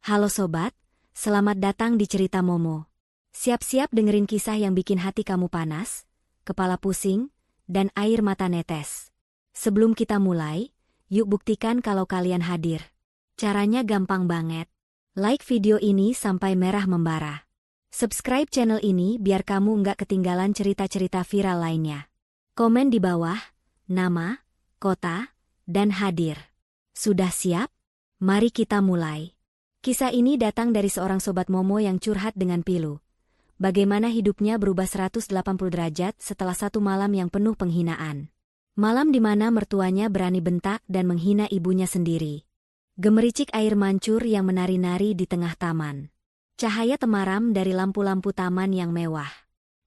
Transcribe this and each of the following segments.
Halo sobat, selamat datang di Cerita Momo. Siap-siap dengerin kisah yang bikin hati kamu panas, kepala pusing, dan air mata netes. Sebelum kita mulai, yuk buktikan kalau kalian hadir. Caranya gampang banget. Like video ini sampai merah membara. Subscribe channel ini biar kamu nggak ketinggalan cerita-cerita viral lainnya. Komen di bawah, nama, kota, dan hadir. Sudah siap? Mari kita mulai. Kisah ini datang dari seorang sobat Momo yang curhat dengan pilu. Bagaimana hidupnya berubah 180 derajat setelah satu malam yang penuh penghinaan. Malam di mana mertuanya berani bentak dan menghina ibunya sendiri. Gemericik air mancur yang menari-nari di tengah taman. Cahaya temaram dari lampu-lampu taman yang mewah.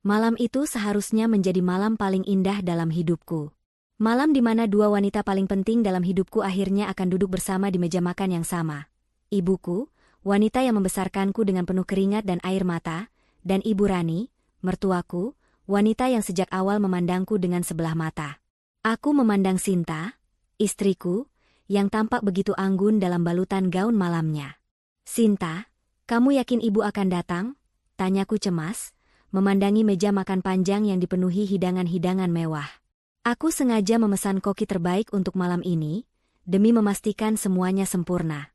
Malam itu seharusnya menjadi malam paling indah dalam hidupku. Malam di mana dua wanita paling penting dalam hidupku akhirnya akan duduk bersama di meja makan yang sama. Ibuku, wanita yang membesarkanku dengan penuh keringat dan air mata, dan Ibu Rani, mertuaku, wanita yang sejak awal memandangku dengan sebelah mata. Aku memandang Sinta, istriku, yang tampak begitu anggun dalam balutan gaun malamnya. "Sinta, kamu yakin ibu akan datang?" tanyaku cemas, memandangi meja makan panjang yang dipenuhi hidangan-hidangan mewah. Aku sengaja memesan koki terbaik untuk malam ini, demi memastikan semuanya sempurna.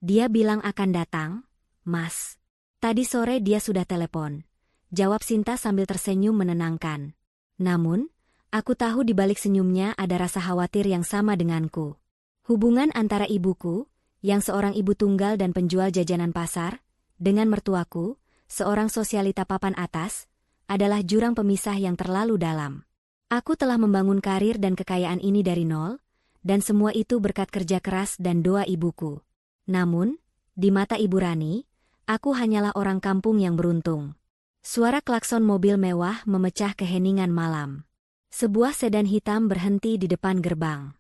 "Dia bilang akan datang, Mas. Tadi sore dia sudah telepon," jawab Sinta sambil tersenyum menenangkan. Namun, aku tahu di balik senyumnya ada rasa khawatir yang sama denganku. Hubungan antara ibuku, yang seorang ibu tunggal dan penjual jajanan pasar, dengan mertuaku, seorang sosialita papan atas, adalah jurang pemisah yang terlalu dalam. Aku telah membangun karir dan kekayaan ini dari nol, dan semua itu berkat kerja keras dan doa ibuku. Namun, di mata Ibu Rani, aku hanyalah orang kampung yang beruntung. Suara klakson mobil mewah memecah keheningan malam. Sebuah sedan hitam berhenti di depan gerbang.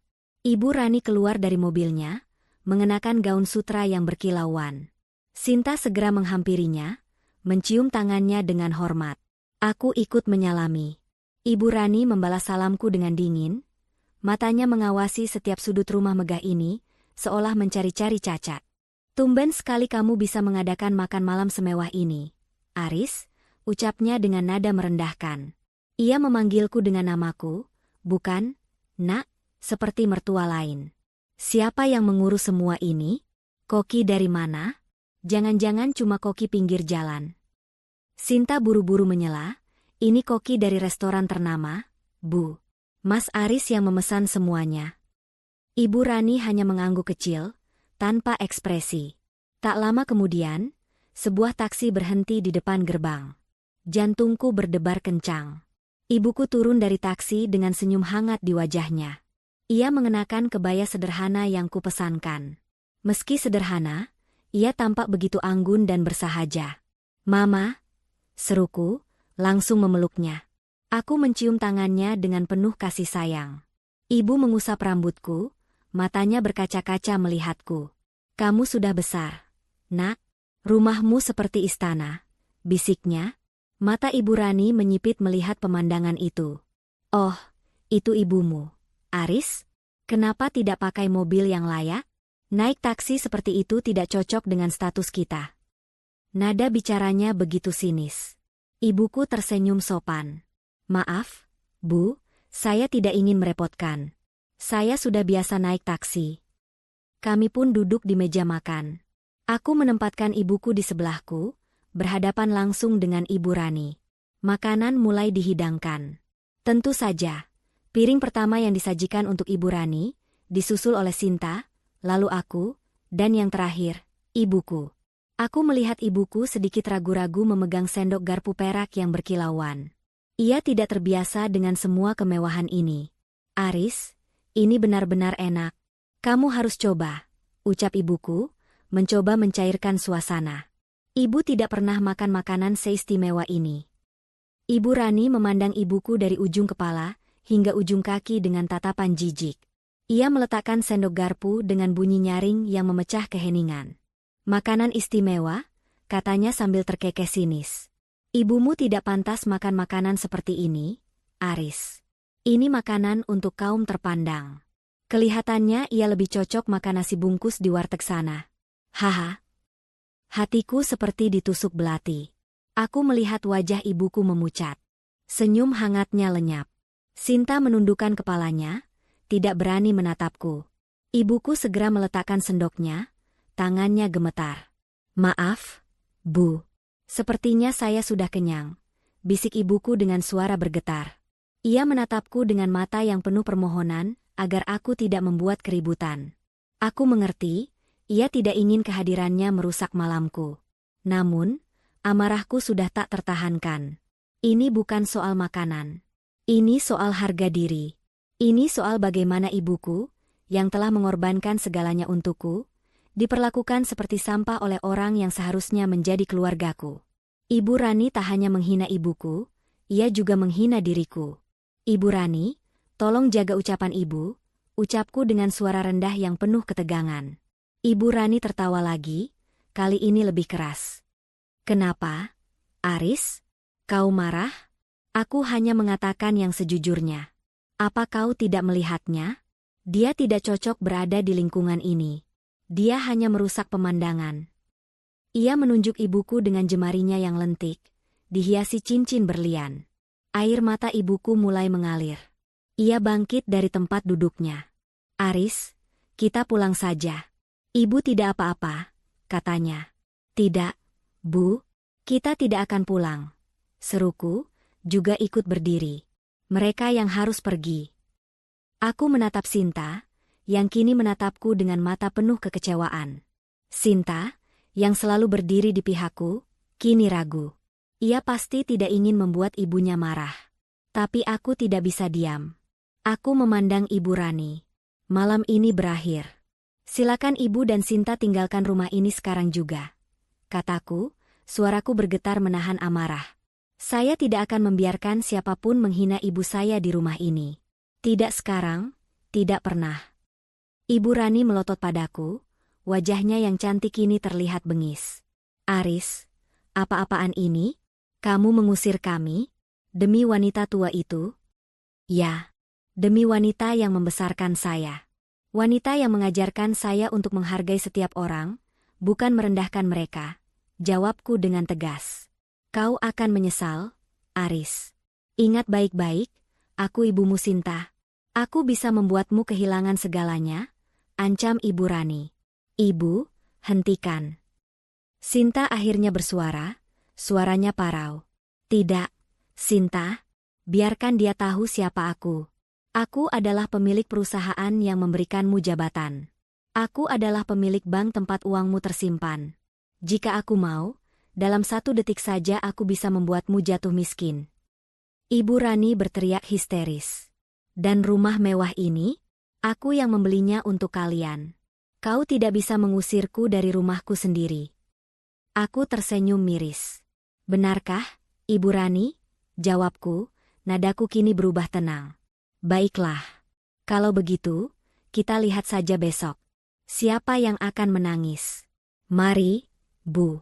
Ibu Rani keluar dari mobilnya, mengenakan gaun sutra yang berkilauan. Sinta segera menghampirinya, mencium tangannya dengan hormat. Aku ikut menyalami. Ibu Rani membalas salamku dengan dingin, matanya mengawasi setiap sudut rumah megah ini, seolah mencari-cari cacat. "Tumben sekali kamu bisa mengadakan makan malam semewah ini, Aris," ucapnya dengan nada merendahkan. Ia memanggilku dengan namaku, bukan, "Nak," seperti mertua lain. "Siapa yang mengurus semua ini? Koki dari mana? Jangan-jangan cuma koki pinggir jalan." Sinta buru-buru menyela, "Ini koki dari restoran ternama, Bu. Mas Aris yang memesan semuanya." Ibu Rani hanya mengangguk kecil, tanpa ekspresi. Tak lama kemudian, sebuah taksi berhenti di depan gerbang. Jantungku berdebar kencang. Ibuku turun dari taksi dengan senyum hangat di wajahnya. Ia mengenakan kebaya sederhana yang kupesankan. Meski sederhana, ia tampak begitu anggun dan bersahaja. "Mama," seruku, langsung memeluknya. Aku mencium tangannya dengan penuh kasih sayang. Ibu mengusap rambutku, matanya berkaca-kaca melihatku. "Kamu sudah besar, Nak. Rumahmu seperti istana," bisiknya. Mata Ibu Rani menyipit melihat pemandangan itu. "Oh, itu ibumu, Aris? Kenapa tidak pakai mobil yang layak? Naik taksi seperti itu tidak cocok dengan status kita." Nada bicaranya begitu sinis. Ibuku tersenyum sopan. "Maaf, Bu, saya tidak ingin merepotkan. Saya sudah biasa naik taksi." Kami pun duduk di meja makan. Aku menempatkan ibuku di sebelahku, berhadapan langsung dengan Ibu Rani. Makanan mulai dihidangkan. Tentu saja, piring pertama yang disajikan untuk Ibu Rani, disusul oleh Sinta, lalu aku, dan yang terakhir, ibuku. Aku melihat ibuku sedikit ragu-ragu memegang sendok garpu perak yang berkilauan. Ia tidak terbiasa dengan semua kemewahan ini. "Aris, ini benar-benar enak. Kamu harus coba," ucap ibuku, mencoba mencairkan suasana. Ibu tidak pernah makan makanan seistimewa ini. Ibu Rani memandang ibuku dari ujung kepala hingga ujung kaki dengan tatapan jijik. Ia meletakkan sendok garpu dengan bunyi nyaring yang memecah keheningan. "Makanan istimewa," katanya sambil terkekeh sinis. "Ibumu tidak pantas makan makanan seperti ini, Aris. Ini makanan untuk kaum terpandang. Kelihatannya ia lebih cocok makan nasi bungkus di warteg sana." "Haha. Hatiku seperti ditusuk belati. Aku melihat wajah ibuku memucat. Senyum hangatnya lenyap. Sinta menundukkan kepalanya, tidak berani menatapku. Ibuku segera meletakkan sendoknya, tangannya gemetar. Maaf, Bu. Sepertinya saya sudah kenyang, bisik ibuku dengan suara bergetar. Ia menatapku dengan mata yang penuh permohonan, agar aku tidak membuat keributan. Aku mengerti, ia tidak ingin kehadirannya merusak malamku. Namun, amarahku sudah tak tertahankan. Ini bukan soal makanan. Ini soal harga diri. Ini soal bagaimana ibuku, yang telah mengorbankan segalanya untukku, diperlakukan seperti sampah oleh orang yang seharusnya menjadi keluargaku. Ibu Rani tak hanya menghina ibuku, ia juga menghina diriku. Ibu Rani, tolong jaga ucapan ibu, ucapku dengan suara rendah yang penuh ketegangan. Ibu Rani tertawa lagi, kali ini lebih keras. Kenapa, Aris? Kau marah? Aku hanya mengatakan yang sejujurnya. Apa kau tidak melihatnya? Dia tidak cocok berada di lingkungan ini. Dia hanya merusak pemandangan. Ia menunjuk ibuku dengan jemarinya yang lentik, dihiasi cincin berlian. Air mata ibuku mulai mengalir. Ia bangkit dari tempat duduknya. Aris, kita pulang saja. Ibu tidak apa-apa, katanya. Tidak, Bu, kita tidak akan pulang. Seruku, juga ikut berdiri. Mereka yang harus pergi. Aku menatap Sinta, yang kini menatapku dengan mata penuh kekecewaan. Sinta, yang selalu berdiri di pihakku, kini ragu. Ia pasti tidak ingin membuat ibunya marah. Tapi aku tidak bisa diam. Aku memandang Ibu Rani. Malam ini berakhir. Silakan Ibu dan Sinta tinggalkan rumah ini sekarang juga. Kataku, suaraku bergetar menahan amarah. Saya tidak akan membiarkan siapapun menghina ibu saya di rumah ini. Tidak sekarang, tidak pernah. Ibu Rani melotot padaku, wajahnya yang cantik ini terlihat bengis. Aris, apa-apaan ini? Kamu mengusir kami? Demi wanita tua itu? Ya, demi wanita yang membesarkan saya. Wanita yang mengajarkan saya untuk menghargai setiap orang, bukan merendahkan mereka. Jawabku dengan tegas. Kau akan menyesal, Aris. Ingat baik-baik, aku ibumu Sinta. Aku bisa membuatmu kehilangan segalanya, ancam Ibu Rani. Ibu, hentikan. Sinta akhirnya bersuara, suaranya parau. Tidak, Sinta, biarkan dia tahu siapa aku. Aku adalah pemilik perusahaan yang memberikanmu jabatan. Aku adalah pemilik bank tempat uangmu tersimpan. Jika aku mau, dalam 1 detik saja aku bisa membuatmu jatuh miskin. Ibu Rani berteriak histeris. Dan rumah mewah ini? Aku yang membelinya untuk kalian. Kau tidak bisa mengusirku dari rumahku sendiri. Aku tersenyum miris. Benarkah, Ibu Rani? Jawabku, nadaku kini berubah tenang. Baiklah. Kalau begitu, kita lihat saja besok. Siapa yang akan menangis? Mari, Bu.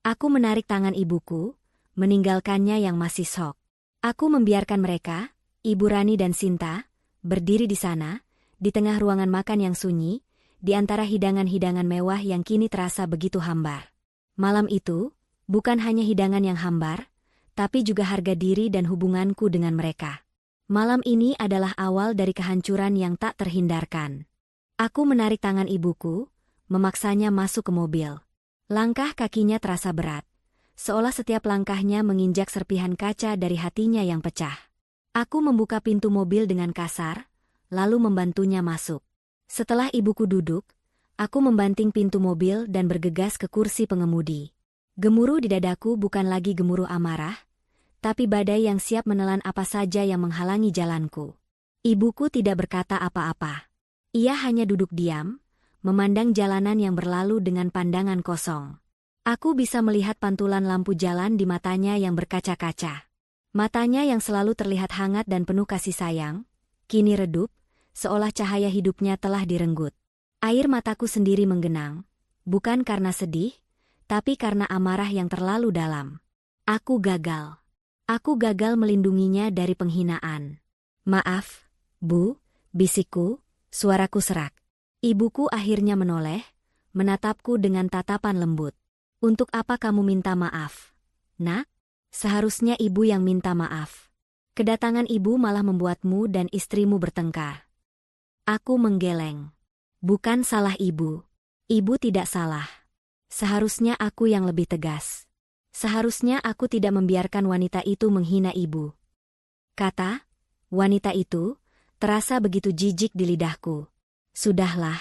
Aku menarik tangan ibuku, meninggalkannya yang masih syok. Aku membiarkan mereka, Ibu Rani dan Sinta, berdiri di sana, di tengah ruangan makan yang sunyi, di antara hidangan-hidangan mewah yang kini terasa begitu hambar. Malam itu, bukan hanya hidangan yang hambar, tapi juga harga diri dan hubunganku dengan mereka. Malam ini adalah awal dari kehancuran yang tak terhindarkan. Aku menarik tangan ibuku, memaksanya masuk ke mobil. Langkah kakinya terasa berat, seolah setiap langkahnya menginjak serpihan kaca dari hatinya yang pecah. Aku membuka pintu mobil dengan kasar, lalu membantunya masuk. Setelah ibuku duduk, aku membanting pintu mobil dan bergegas ke kursi pengemudi. Gemuruh di dadaku bukan lagi gemuruh amarah, tapi badai yang siap menelan apa saja yang menghalangi jalanku. Ibuku tidak berkata apa-apa. Ia hanya duduk diam, memandang jalanan yang berlalu dengan pandangan kosong. Aku bisa melihat pantulan lampu jalan di matanya yang berkaca-kaca. Matanya yang selalu terlihat hangat dan penuh kasih sayang, kini redup, seolah cahaya hidupnya telah direnggut. Air mataku sendiri menggenang, bukan karena sedih, tapi karena amarah yang terlalu dalam. Aku gagal. Aku gagal melindunginya dari penghinaan. Maaf, Bu, bisikku, suaraku serak. Ibuku akhirnya menoleh, menatapku dengan tatapan lembut. Untuk apa kamu minta maaf? Nak, seharusnya ibu yang minta maaf. Kedatangan ibu malah membuatmu dan istrimu bertengkar. Aku menggeleng. Bukan salah ibu. Ibu tidak salah. Seharusnya aku yang lebih tegas. Seharusnya aku tidak membiarkan wanita itu menghina ibu. Kata, wanita itu, terasa begitu jijik di lidahku. Sudahlah,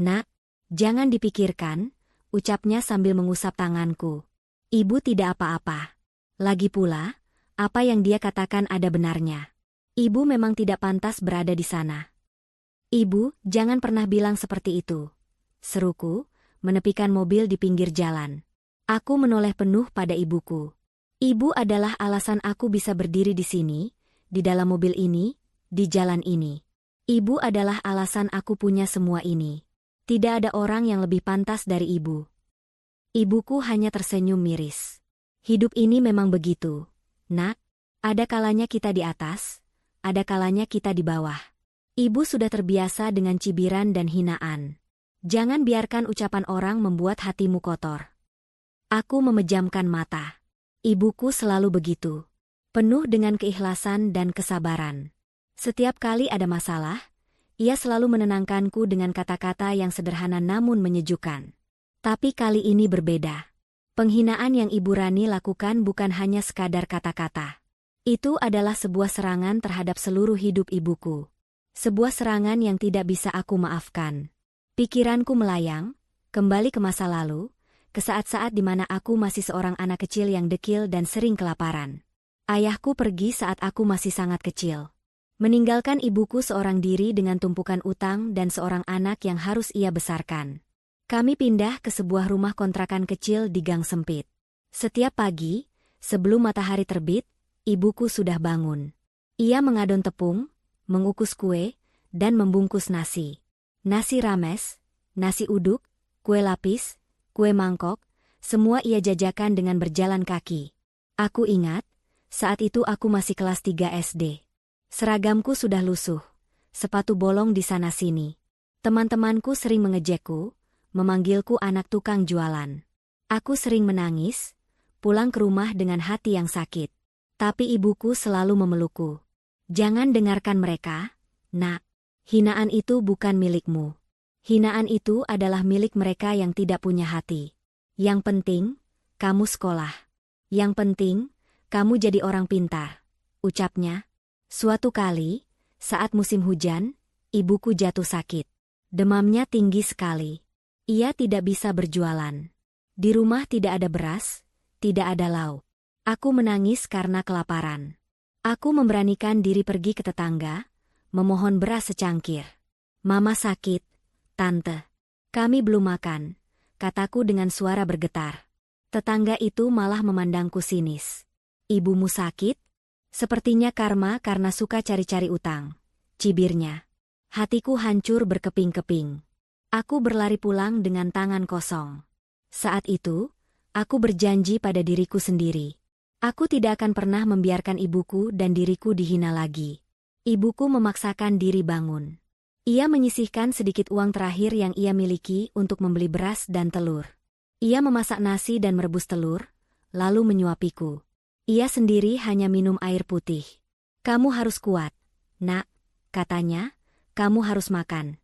nak, jangan dipikirkan, ucapnya sambil mengusap tanganku. Ibu tidak apa-apa. Lagi pula, apa yang dia katakan ada benarnya. Ibu memang tidak pantas berada di sana. Ibu, jangan pernah bilang seperti itu. Seruku, menepikan mobil di pinggir jalan. Aku menoleh penuh pada ibuku. Ibu adalah alasan aku bisa berdiri di sini, di dalam mobil ini, di jalan ini. Ibu adalah alasan aku punya semua ini. Tidak ada orang yang lebih pantas dari ibu. Ibuku hanya tersenyum miris. Hidup ini memang begitu. Nak, ada kalanya kita di atas, ada kalanya kita di bawah. Ibu sudah terbiasa dengan cibiran dan hinaan. Jangan biarkan ucapan orang membuat hatimu kotor. Aku memejamkan mata. Ibuku selalu begitu. Penuh dengan keikhlasan dan kesabaran. Setiap kali ada masalah, ia selalu menenangkanku dengan kata-kata yang sederhana namun menyejukkan. Tapi kali ini berbeda. Penghinaan yang Ibu Rani lakukan bukan hanya sekadar kata-kata. Itu adalah sebuah serangan terhadap seluruh hidup ibuku. Sebuah serangan yang tidak bisa aku maafkan. Pikiranku melayang, kembali ke masa lalu, ke saat-saat di mana aku masih seorang anak kecil yang dekil dan sering kelaparan. Ayahku pergi saat aku masih sangat kecil. Meninggalkan ibuku seorang diri dengan tumpukan utang dan seorang anak yang harus ia besarkan. Kami pindah ke sebuah rumah kontrakan kecil di gang sempit. Setiap pagi, sebelum matahari terbit, ibuku sudah bangun. Ia mengadon tepung, mengukus kue, dan membungkus nasi. Nasi rames, nasi uduk, kue lapis, kue mangkok, semua ia jajakan dengan berjalan kaki. Aku ingat, saat itu aku masih kelas 3 SD. Seragamku sudah lusuh, sepatu bolong di sana-sini. Teman-temanku sering mengejekku, memanggilku anak tukang jualan. Aku sering menangis, pulang ke rumah dengan hati yang sakit. Tapi ibuku selalu memelukku. Jangan dengarkan mereka, nak. Hinaan itu bukan milikmu. Hinaan itu adalah milik mereka yang tidak punya hati. Yang penting, kamu sekolah. Yang penting, kamu jadi orang pintar, ucapnya. Suatu kali, saat musim hujan, ibuku jatuh sakit. Demamnya tinggi sekali. Ia tidak bisa berjualan. Di rumah tidak ada beras, tidak ada lauk. Aku menangis karena kelaparan. Aku memberanikan diri pergi ke tetangga, memohon beras secangkir. Mama sakit, Tante. Kami belum makan, kataku dengan suara bergetar. Tetangga itu malah memandangku sinis. Ibumu sakit? Sepertinya karma karena suka cari-cari utang, cibirnya. Hatiku hancur berkeping-keping. Aku berlari pulang dengan tangan kosong. Saat itu, aku berjanji pada diriku sendiri. Aku tidak akan pernah membiarkan ibuku dan diriku dihina lagi. Ibuku memaksakan diri bangun. Ia menyisihkan sedikit uang terakhir yang ia miliki untuk membeli beras dan telur. Ia memasak nasi dan merebus telur, lalu menyuapiku. Ia sendiri hanya minum air putih. Kamu harus kuat, nak, katanya, kamu harus makan.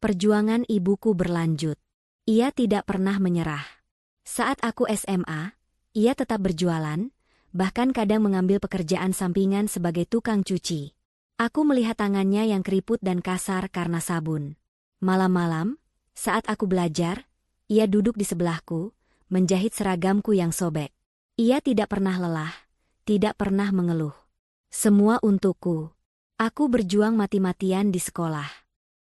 Perjuangan ibuku berlanjut. Ia tidak pernah menyerah. Saat aku SMA, ia tetap berjualan, bahkan kadang mengambil pekerjaan sampingan sebagai tukang cuci. Aku melihat tangannya yang keriput dan kasar karena sabun. Malam-malam, saat aku belajar, ia duduk di sebelahku, menjahit seragamku yang sobek. Ia tidak pernah lelah, tidak pernah mengeluh. Semua untukku. Aku berjuang mati-matian di sekolah.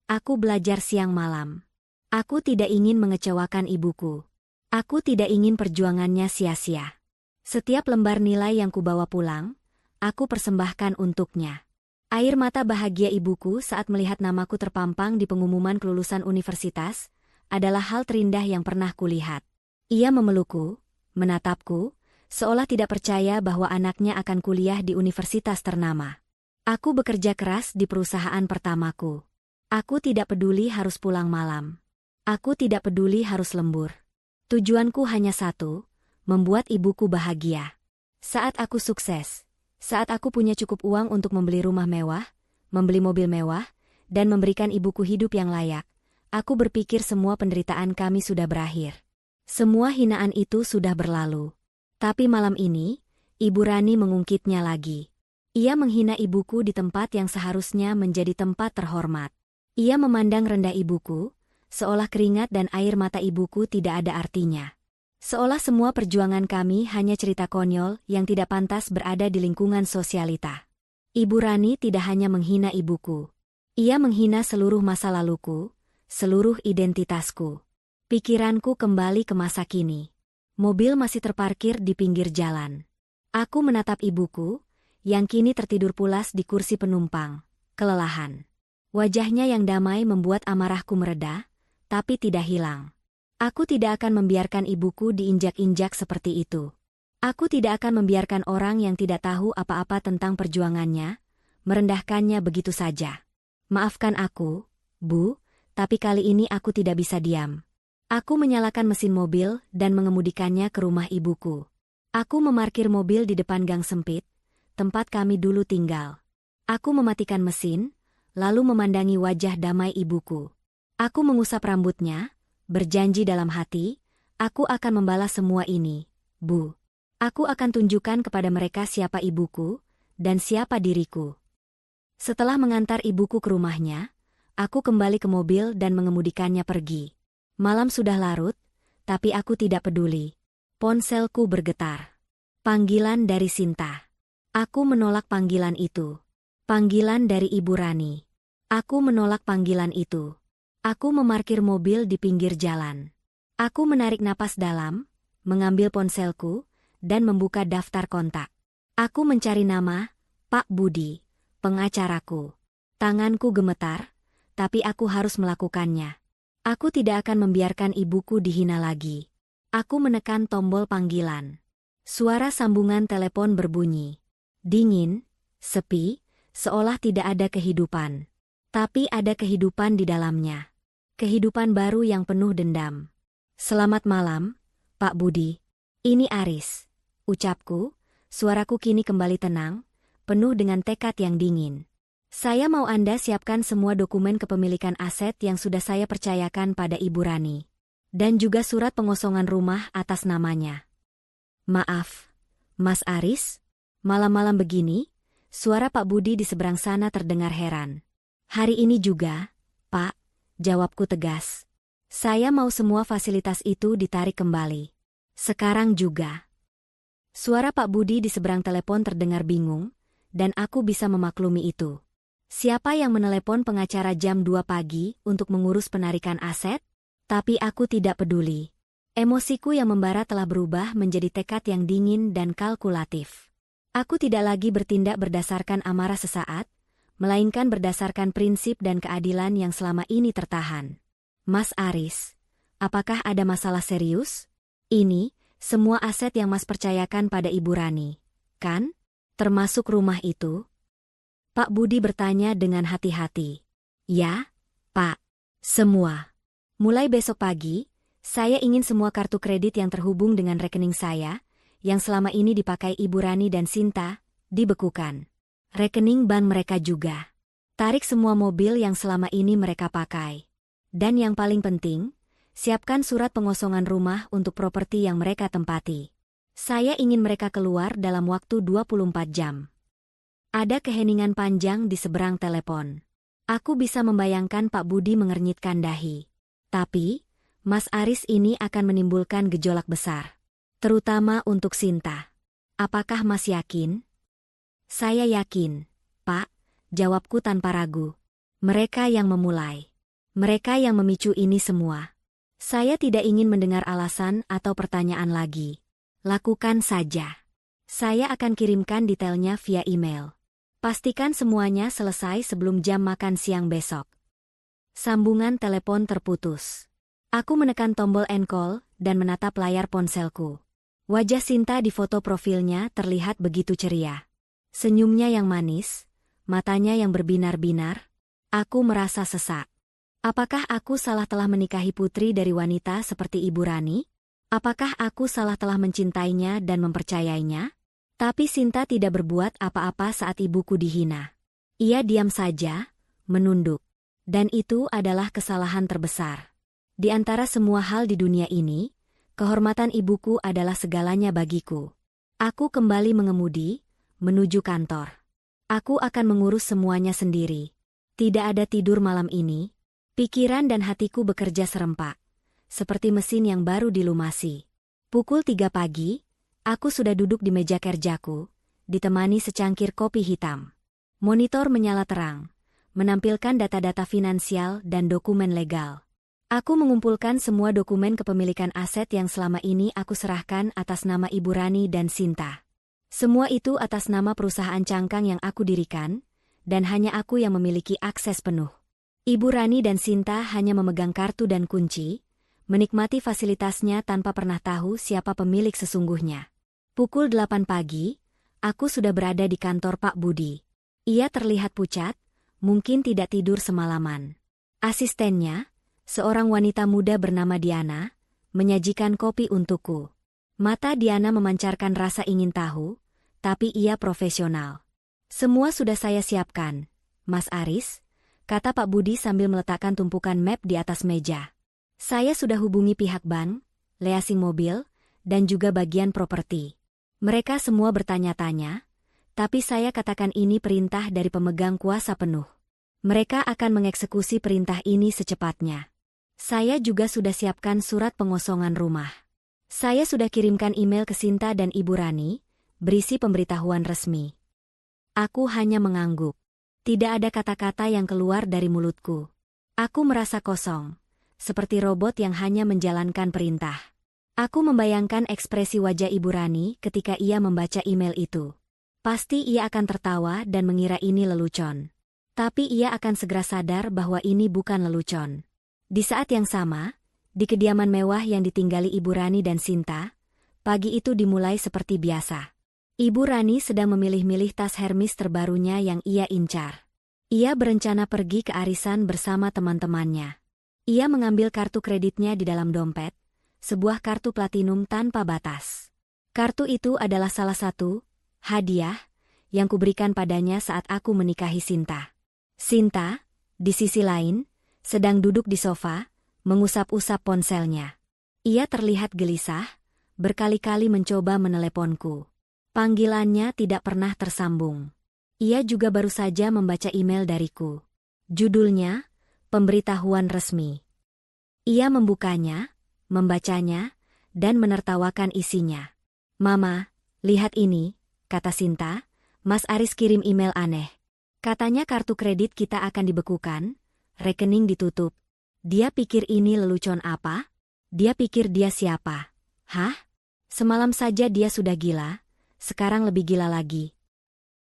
Aku belajar siang malam. Aku tidak ingin mengecewakan ibuku. Aku tidak ingin perjuangannya sia-sia. Setiap lembar nilai yang kubawa pulang, aku persembahkan untuknya. Air mata bahagia ibuku saat melihat namaku terpampang di pengumuman kelulusan universitas adalah hal terindah yang pernah kulihat. Ia memelukku, menatapku, seolah tidak percaya bahwa anaknya akan kuliah di universitas ternama. Aku bekerja keras di perusahaan pertamaku. Aku tidak peduli harus pulang malam. Aku tidak peduli harus lembur. Tujuanku hanya satu, membuat ibuku bahagia. Saat aku sukses, saat aku punya cukup uang untuk membeli rumah mewah, membeli mobil mewah, dan memberikan ibuku hidup yang layak, aku berpikir semua penderitaan kami sudah berakhir. Semua hinaan itu sudah berlalu. Tapi malam ini, Ibu Rani mengungkitnya lagi. Ia menghina ibuku di tempat yang seharusnya menjadi tempat terhormat. Ia memandang rendah ibuku, seolah keringat dan air mata ibuku tidak ada artinya. Seolah semua perjuangan kami hanya cerita konyol yang tidak pantas berada di lingkungan sosialita. Ibu Rani tidak hanya menghina ibuku. Ia menghina seluruh masa laluku, seluruh identitasku. Pikiranku kembali ke masa kini. Mobil masih terparkir di pinggir jalan. Aku menatap ibuku, yang kini tertidur pulas di kursi penumpang, kelelahan. Wajahnya yang damai membuat amarahku mereda, tapi tidak hilang. Aku tidak akan membiarkan ibuku diinjak-injak seperti itu. Aku tidak akan membiarkan orang yang tidak tahu apa-apa tentang perjuangannya, merendahkannya begitu saja. Maafkan aku, Bu, tapi kali ini aku tidak bisa diam. Aku menyalakan mesin mobil dan mengemudikannya ke rumah ibuku. Aku memarkir mobil di depan gang sempit, tempat kami dulu tinggal. Aku mematikan mesin, lalu memandangi wajah damai ibuku. Aku mengusap rambutnya, berjanji dalam hati, aku akan membalas semua ini, Bu. Aku akan tunjukkan kepada mereka siapa ibuku, dan siapa diriku. Setelah mengantar ibuku ke rumahnya, aku kembali ke mobil dan mengemudikannya pergi. Malam sudah larut, tapi aku tidak peduli. Ponselku bergetar. Panggilan dari Sinta. Aku menolak panggilan itu. Panggilan dari Ibu Rani. Aku menolak panggilan itu. Aku memarkir mobil di pinggir jalan. Aku menarik napas dalam, mengambil ponselku, dan membuka daftar kontak. Aku mencari nama, Pak Budi, pengacaraku. Tanganku gemetar, tapi aku harus melakukannya. Aku tidak akan membiarkan ibuku dihina lagi. Aku menekan tombol panggilan. Suara sambungan telepon berbunyi. Dingin, sepi, seolah tidak ada kehidupan. Tapi ada kehidupan di dalamnya. Kehidupan baru yang penuh dendam. Selamat malam, Pak Budi. Ini Aris. Ucapku, suaraku kini kembali tenang, penuh dengan tekad yang dingin. Saya mau Anda siapkan semua dokumen kepemilikan aset yang sudah saya percayakan pada Ibu Rani. Dan juga surat pengosongan rumah atas namanya. Maaf, Mas Aris, malam-malam begini, suara Pak Budi di seberang sana terdengar heran. Hari ini juga, Pak, jawabku tegas. Saya mau semua fasilitas itu ditarik kembali. Sekarang juga. Suara Pak Budi di seberang telepon terdengar bingung, dan aku bisa memaklumi itu. Siapa yang menelepon pengacara jam 2 pagi untuk mengurus penarikan aset? Tapi aku tidak peduli. Emosiku yang membara telah berubah menjadi tekad yang dingin dan kalkulatif. Aku tidak lagi bertindak berdasarkan amarah sesaat, melainkan berdasarkan prinsip dan keadilan yang selama ini tertahan. Mas Aris, apakah ada masalah serius? Ini, semua aset yang Mas percayakan pada Ibu Rani, kan? Termasuk rumah itu? Pak Budi bertanya dengan hati-hati. Ya, Pak. Semua. Mulai besok pagi, saya ingin semua kartu kredit yang terhubung dengan rekening saya, yang selama ini dipakai Ibu Rani dan Sinta, dibekukan. Rekening bank mereka juga. Tarik semua mobil yang selama ini mereka pakai. Dan yang paling penting, siapkan surat pengosongan rumah untuk properti yang mereka tempati. Saya ingin mereka keluar dalam waktu 24 jam. Ada keheningan panjang di seberang telepon. Aku bisa membayangkan Pak Budi mengernyitkan dahi. Tapi, Mas Aris ini akan menimbulkan gejolak besar. Terutama untuk Sinta. Apakah Mas yakin? Saya yakin, Pak, jawabku tanpa ragu. Mereka yang memulai. Mereka yang memicu ini semua. Saya tidak ingin mendengar alasan atau pertanyaan lagi. Lakukan saja. Saya akan kirimkan detailnya via email. Pastikan semuanya selesai sebelum jam makan siang besok. Sambungan telepon terputus. Aku menekan tombol end call dan menatap layar ponselku. Wajah Sinta di foto profilnya terlihat begitu ceria. Senyumnya yang manis, matanya yang berbinar-binar. Aku merasa sesak. Apakah aku salah telah menikahi putri dari wanita seperti Ibu Rani? Apakah aku salah telah mencintainya dan mempercayainya? Tapi Sinta tidak berbuat apa-apa saat ibuku dihina. Ia diam saja, menunduk. Dan itu adalah kesalahan terbesar. Di antara semua hal di dunia ini, kehormatan ibuku adalah segalanya bagiku. Aku kembali mengemudi, menuju kantor. Aku akan mengurus semuanya sendiri. Tidak ada tidur malam ini. Pikiran dan hatiku bekerja serempak, seperti mesin yang baru dilumasi. Pukul 3 pagi, aku sudah duduk di meja kerjaku, ditemani secangkir kopi hitam. Monitor menyala terang, menampilkan data-data finansial dan dokumen legal. Aku mengumpulkan semua dokumen kepemilikan aset yang selama ini aku serahkan atas nama Ibu Rani dan Sinta. Semua itu atas nama perusahaan cangkang yang aku dirikan, dan hanya aku yang memiliki akses penuh. Ibu Rani dan Sinta hanya memegang kartu dan kunci, menikmati fasilitasnya tanpa pernah tahu siapa pemilik sesungguhnya. Pukul 8 pagi, aku sudah berada di kantor Pak Budi. Ia terlihat pucat, mungkin tidak tidur semalaman. Asistennya, seorang wanita muda bernama Diana, menyajikan kopi untukku. Mata Diana memancarkan rasa ingin tahu, tapi ia profesional. Semua sudah saya siapkan, Mas Aris, kata Pak Budi sambil meletakkan tumpukan map di atas meja. Saya sudah hubungi pihak bank, leasing mobil, dan juga bagian properti. Mereka semua bertanya-tanya, tapi saya katakan ini perintah dari pemegang kuasa penuh. Mereka akan mengeksekusi perintah ini secepatnya. Saya juga sudah siapkan surat pengosongan rumah. Saya sudah kirimkan email ke Sinta dan Ibu Rani, berisi pemberitahuan resmi. Aku hanya mengangguk. Tidak ada kata-kata yang keluar dari mulutku. Aku merasa kosong, seperti robot yang hanya menjalankan perintah. Aku membayangkan ekspresi wajah Ibu Rani ketika ia membaca email itu. Pasti ia akan tertawa dan mengira ini lelucon. Tapi ia akan segera sadar bahwa ini bukan lelucon. Di saat yang sama, di kediaman mewah yang ditinggali Ibu Rani dan Sinta, pagi itu dimulai seperti biasa. Ibu Rani sedang memilih-milih tas Hermes terbarunya yang ia incar. Ia berencana pergi ke arisan bersama teman-temannya. Ia mengambil kartu kreditnya di dalam dompet, sebuah kartu platinum tanpa batas. Kartu itu adalah salah satu hadiah yang kuberikan padanya saat aku menikahi Sinta. Sinta, di sisi lain, sedang duduk di sofa, mengusap-usap ponselnya. Ia terlihat gelisah, berkali-kali mencoba meneleponku. Panggilannya tidak pernah tersambung. Ia juga baru saja membaca email dariku. Judulnya, Pemberitahuan Resmi. Ia membukanya, membacanya, dan menertawakan isinya. Mama, lihat ini, kata Sinta, Mas Aris kirim email aneh. Katanya kartu kredit kita akan dibekukan, rekening ditutup. Dia pikir ini lelucon apa? Dia pikir dia siapa? Hah? Semalam saja dia sudah gila, sekarang lebih gila lagi.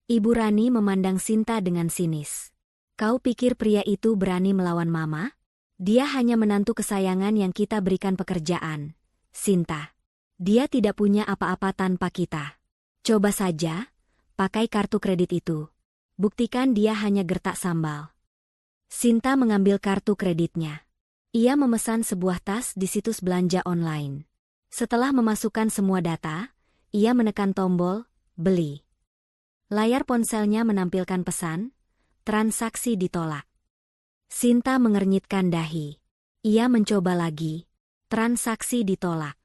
Ibu Rani memandang Sinta dengan sinis. Kau pikir pria itu berani melawan Mama? Dia hanya menantu kesayangan yang kita berikan pekerjaan. Sinta. Dia tidak punya apa-apa tanpa kita. Coba saja, pakai kartu kredit itu. Buktikan dia hanya gertak sambal. Sinta mengambil kartu kreditnya. Ia memesan sebuah tas di situs belanja online. Setelah memasukkan semua data, ia menekan tombol beli. Layar ponselnya menampilkan pesan, transaksi ditolak. Sinta mengernyitkan dahi. Ia mencoba lagi, transaksi ditolak.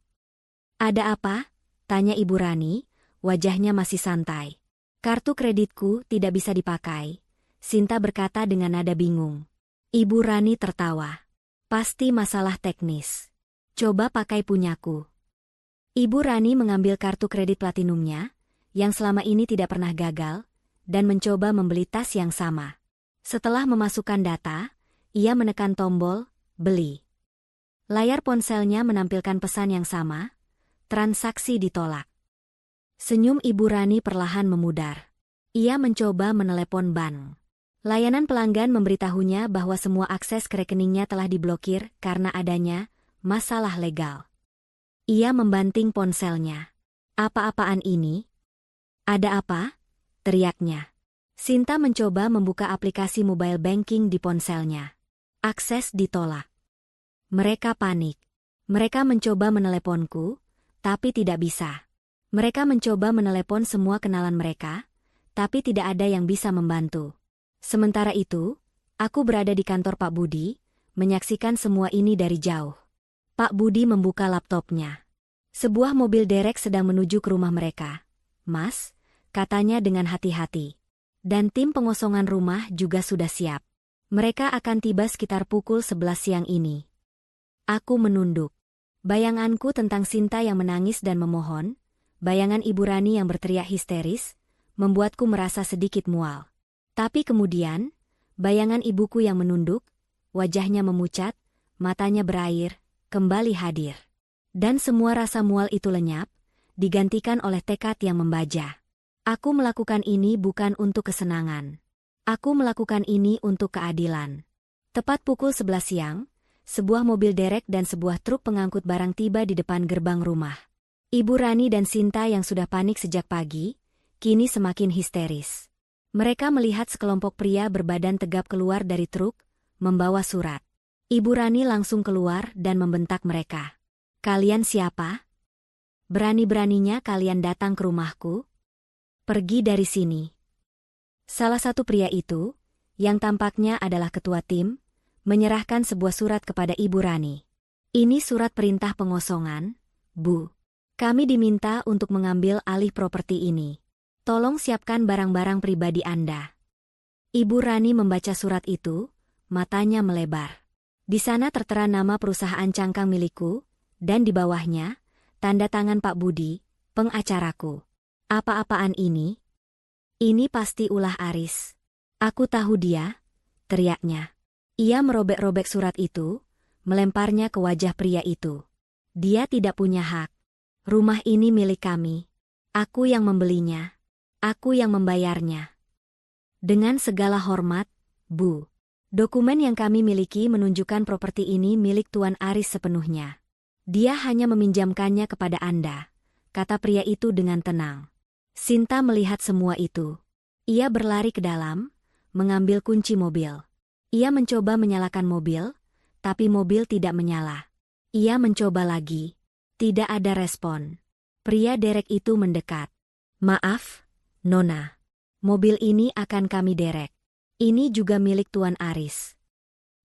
Ada apa? Tanya Ibu Rani, wajahnya masih santai. Kartu kreditku tidak bisa dipakai, Sinta berkata dengan nada bingung. Ibu Rani tertawa. Pasti masalah teknis. Coba pakai punyaku. Ibu Rani mengambil kartu kredit platinumnya, yang selama ini tidak pernah gagal, dan mencoba membeli tas yang sama. Setelah memasukkan data, ia menekan tombol beli. Layar ponselnya menampilkan pesan yang sama, transaksi ditolak. Senyum Ibu Rani perlahan memudar. Ia mencoba menelepon bank. Layanan pelanggan memberitahunya bahwa semua akses ke rekeningnya telah diblokir karena adanya masalah legal. Ia membanting ponselnya. Apa-apaan ini? Ada apa? Teriaknya. Sinta mencoba membuka aplikasi mobile banking di ponselnya. Akses ditolak. Mereka panik. Mereka mencoba meneleponku, tapi tidak bisa. Mereka mencoba menelepon semua kenalan mereka, tapi tidak ada yang bisa membantu. Sementara itu, aku berada di kantor Pak Budi, menyaksikan semua ini dari jauh. Pak Budi membuka laptopnya. Sebuah mobil derek sedang menuju ke rumah mereka. "Mas," katanya dengan hati-hati. Dan tim pengosongan rumah juga sudah siap. Mereka akan tiba sekitar pukul 11 siang ini. Aku menunduk. Bayanganku tentang Sinta yang menangis dan memohon, bayangan Ibu Rani yang berteriak histeris, membuatku merasa sedikit mual. Tapi kemudian, bayangan ibuku yang menunduk, wajahnya memucat, matanya berair, kembali hadir. Dan semua rasa mual itu lenyap, digantikan oleh tekad yang membaja. Aku melakukan ini bukan untuk kesenangan. Aku melakukan ini untuk keadilan. Tepat pukul 11 siang, sebuah mobil derek dan sebuah truk pengangkut barang tiba di depan gerbang rumah. Ibu Rani dan Sinta yang sudah panik sejak pagi, kini semakin histeris. Mereka melihat sekelompok pria berbadan tegap keluar dari truk, membawa surat. Ibu Rani langsung keluar dan membentak mereka. "Kalian siapa? Berani-beraninya kalian datang ke rumahku? Pergi dari sini." Salah satu pria itu, yang tampaknya adalah ketua tim, menyerahkan sebuah surat kepada Ibu Rani. "Ini surat perintah pengosongan, Bu. Kami diminta untuk mengambil alih properti ini. Tolong siapkan barang-barang pribadi Anda." Ibu Rani membaca surat itu, matanya melebar. Di sana tertera nama perusahaan cangkang milikku, dan di bawahnya, tanda tangan Pak Budi, pengacaraku. "Apa-apaan ini? Ini pasti ulah Aris. Aku tahu dia," teriaknya. Ia merobek-robek surat itu, melemparnya ke wajah pria itu. "Dia tidak punya hak. Rumah ini milik kami. Aku yang membelinya. Aku yang membayarnya. Dengan segala hormat, Bu. Dokumen yang kami miliki menunjukkan properti ini milik Tuan Aris sepenuhnya. Dia hanya meminjamkannya kepada Anda," kata pria itu dengan tenang. Sinta melihat semua itu. Ia berlari ke dalam, mengambil kunci mobil. Ia mencoba menyalakan mobil, tapi mobil tidak menyala. Ia mencoba lagi. Tidak ada respon. Pria derek itu mendekat. "Maaf, Nona. Mobil ini akan kami derek. Ini juga milik Tuan Aris."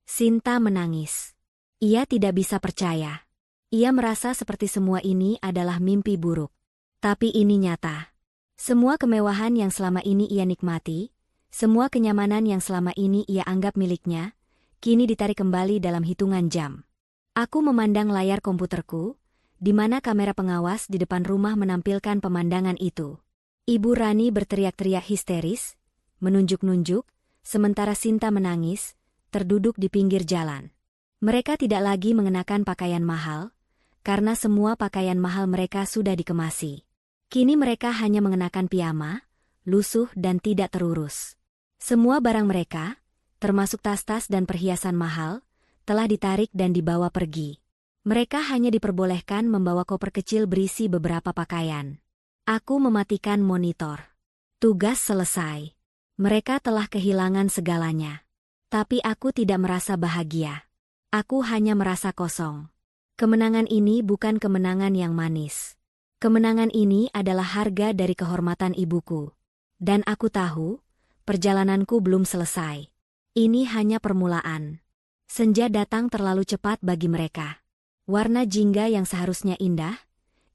Sinta menangis. Ia tidak bisa percaya. Ia merasa seperti semua ini adalah mimpi buruk. Tapi ini nyata. Semua kemewahan yang selama ini ia nikmati, semua kenyamanan yang selama ini ia anggap miliknya, kini ditarik kembali dalam hitungan jam. Aku memandang layar komputerku, di mana kamera pengawas di depan rumah menampilkan pemandangan itu. Ibu Rani berteriak-teriak histeris, menunjuk-nunjuk, sementara Sinta menangis, terduduk di pinggir jalan. Mereka tidak lagi mengenakan pakaian mahal, karena semua pakaian mahal mereka sudah dikemasi. Kini mereka hanya mengenakan piyama, lusuh dan tidak terurus. Semua barang mereka, termasuk tas-tas dan perhiasan mahal, telah ditarik dan dibawa pergi. Mereka hanya diperbolehkan membawa koper kecil berisi beberapa pakaian. Aku mematikan monitor. Tugas selesai. Mereka telah kehilangan segalanya. Tapi aku tidak merasa bahagia. Aku hanya merasa kosong. Kemenangan ini bukan kemenangan yang manis. Kemenangan ini adalah harga dari kehormatan ibuku. Dan aku tahu, perjalananku belum selesai. Ini hanya permulaan. Senja datang terlalu cepat bagi mereka. Warna jingga yang seharusnya indah,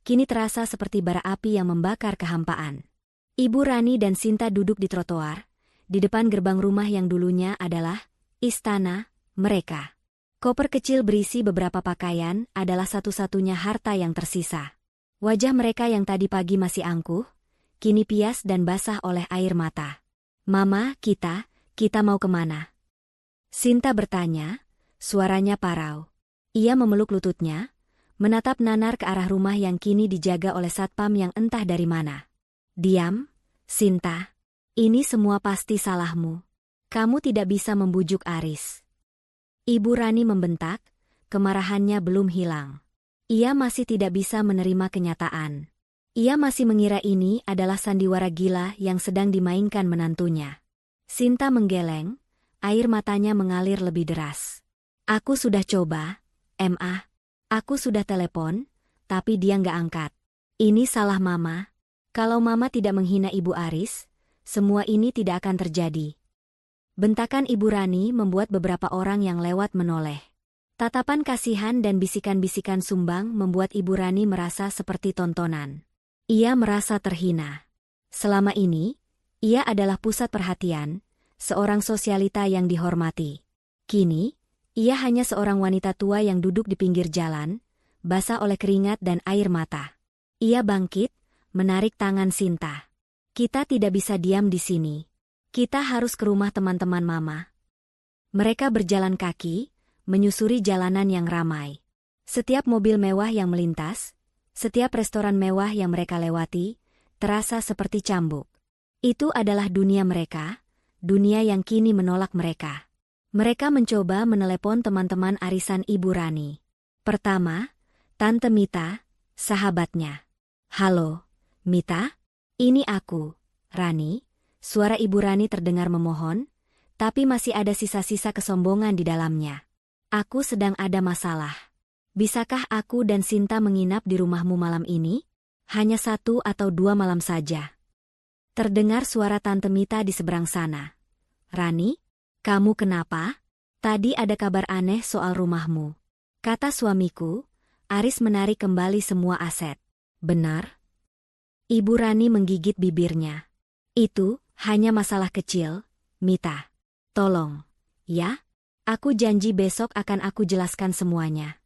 kini terasa seperti bara api yang membakar kehampaan. Ibu Rani dan Sinta duduk di trotoar, di depan gerbang rumah yang dulunya adalah istana mereka. Koper kecil berisi beberapa pakaian adalah satu-satunya harta yang tersisa. Wajah mereka yang tadi pagi masih angkuh, kini pias dan basah oleh air mata. "Mama, kita mau kemana?" Sinta bertanya, suaranya parau. Ia memeluk lututnya, menatap nanar ke arah rumah yang kini dijaga oleh satpam yang entah dari mana. "Diam, Sinta. Ini semua pasti salahmu. Kamu tidak bisa membujuk Aris." Ibu Rani membentak, kemarahannya belum hilang. Ia masih tidak bisa menerima kenyataan. Ia masih mengira ini adalah sandiwara gila yang sedang dimainkan menantunya. Sinta menggeleng, air matanya mengalir lebih deras. "Aku sudah coba, Ma. Aku sudah telepon, tapi dia nggak angkat. Ini salah Mama. Kalau Mama tidak menghina Ibu Aris, semua ini tidak akan terjadi. Bentakan Ibu Rani membuat beberapa orang yang lewat menoleh. Tatapan kasihan dan bisikan-bisikan sumbang membuat Ibu Rani merasa seperti tontonan. Ia merasa terhina. Selama ini, ia adalah pusat perhatian, seorang sosialita yang dihormati. Kini, ia hanya seorang wanita tua yang duduk di pinggir jalan, basah oleh keringat dan air mata. Ia bangkit, menarik tangan Sinta. Kita tidak bisa diam di sini. Kita harus ke rumah teman-teman Mama. Mereka berjalan kaki, menyusuri jalanan yang ramai. Setiap mobil mewah yang melintas, setiap restoran mewah yang mereka lewati, terasa seperti cambuk. Itu adalah dunia mereka, dunia yang kini menolak mereka. Mereka mencoba menelepon teman-teman arisan Ibu Rani. Pertama, Tante Mita, sahabatnya. Halo, Mita? Ini aku, Rani. Suara Ibu Rani terdengar memohon, tapi masih ada sisa-sisa kesombongan di dalamnya. Aku sedang ada masalah. Bisakah aku dan Sinta menginap di rumahmu malam ini? Hanya 1 atau 2 malam saja. Terdengar suara Tante Mita di seberang sana. Rani, kamu kenapa? Tadi ada kabar aneh soal rumahmu. Kata suamiku, Aris menarik kembali semua aset. Benar? Ibu Rani menggigit bibirnya. Itu hanya masalah kecil, Mita. Tolong, ya? Aku janji besok akan aku jelaskan semuanya.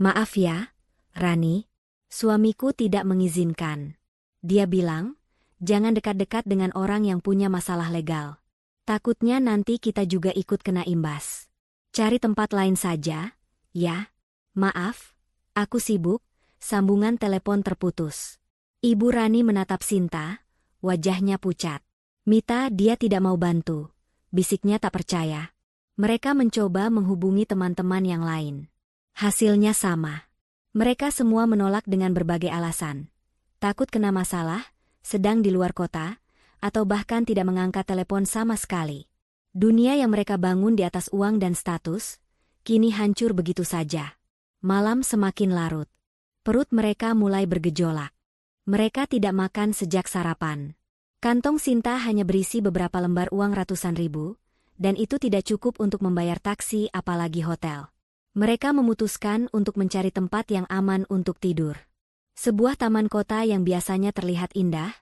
Maaf ya, Rani. Suamiku tidak mengizinkan. Dia bilang, jangan dekat-dekat dengan orang yang punya masalah legal. Takutnya nanti kita juga ikut kena imbas. Cari tempat lain saja, ya. Maaf, aku sibuk, sambungan telepon terputus. Ibu Rani menatap Sinta, wajahnya pucat. Mita, dia tidak mau bantu, bisiknya tak percaya. Mereka mencoba menghubungi teman-teman yang lain. Hasilnya sama. Mereka semua menolak dengan berbagai alasan. Takut kena masalah, sedang di luar kota, atau bahkan tidak mengangkat telepon sama sekali. Dunia yang mereka bangun di atas uang dan status, kini hancur begitu saja. Malam semakin larut. Perut mereka mulai bergejolak. Mereka tidak makan sejak sarapan. Kantong Sinta hanya berisi beberapa lembar uang ratusan ribu, dan itu tidak cukup untuk membayar taksi apalagi hotel. Mereka memutuskan untuk mencari tempat yang aman untuk tidur. Sebuah taman kota yang biasanya terlihat indah,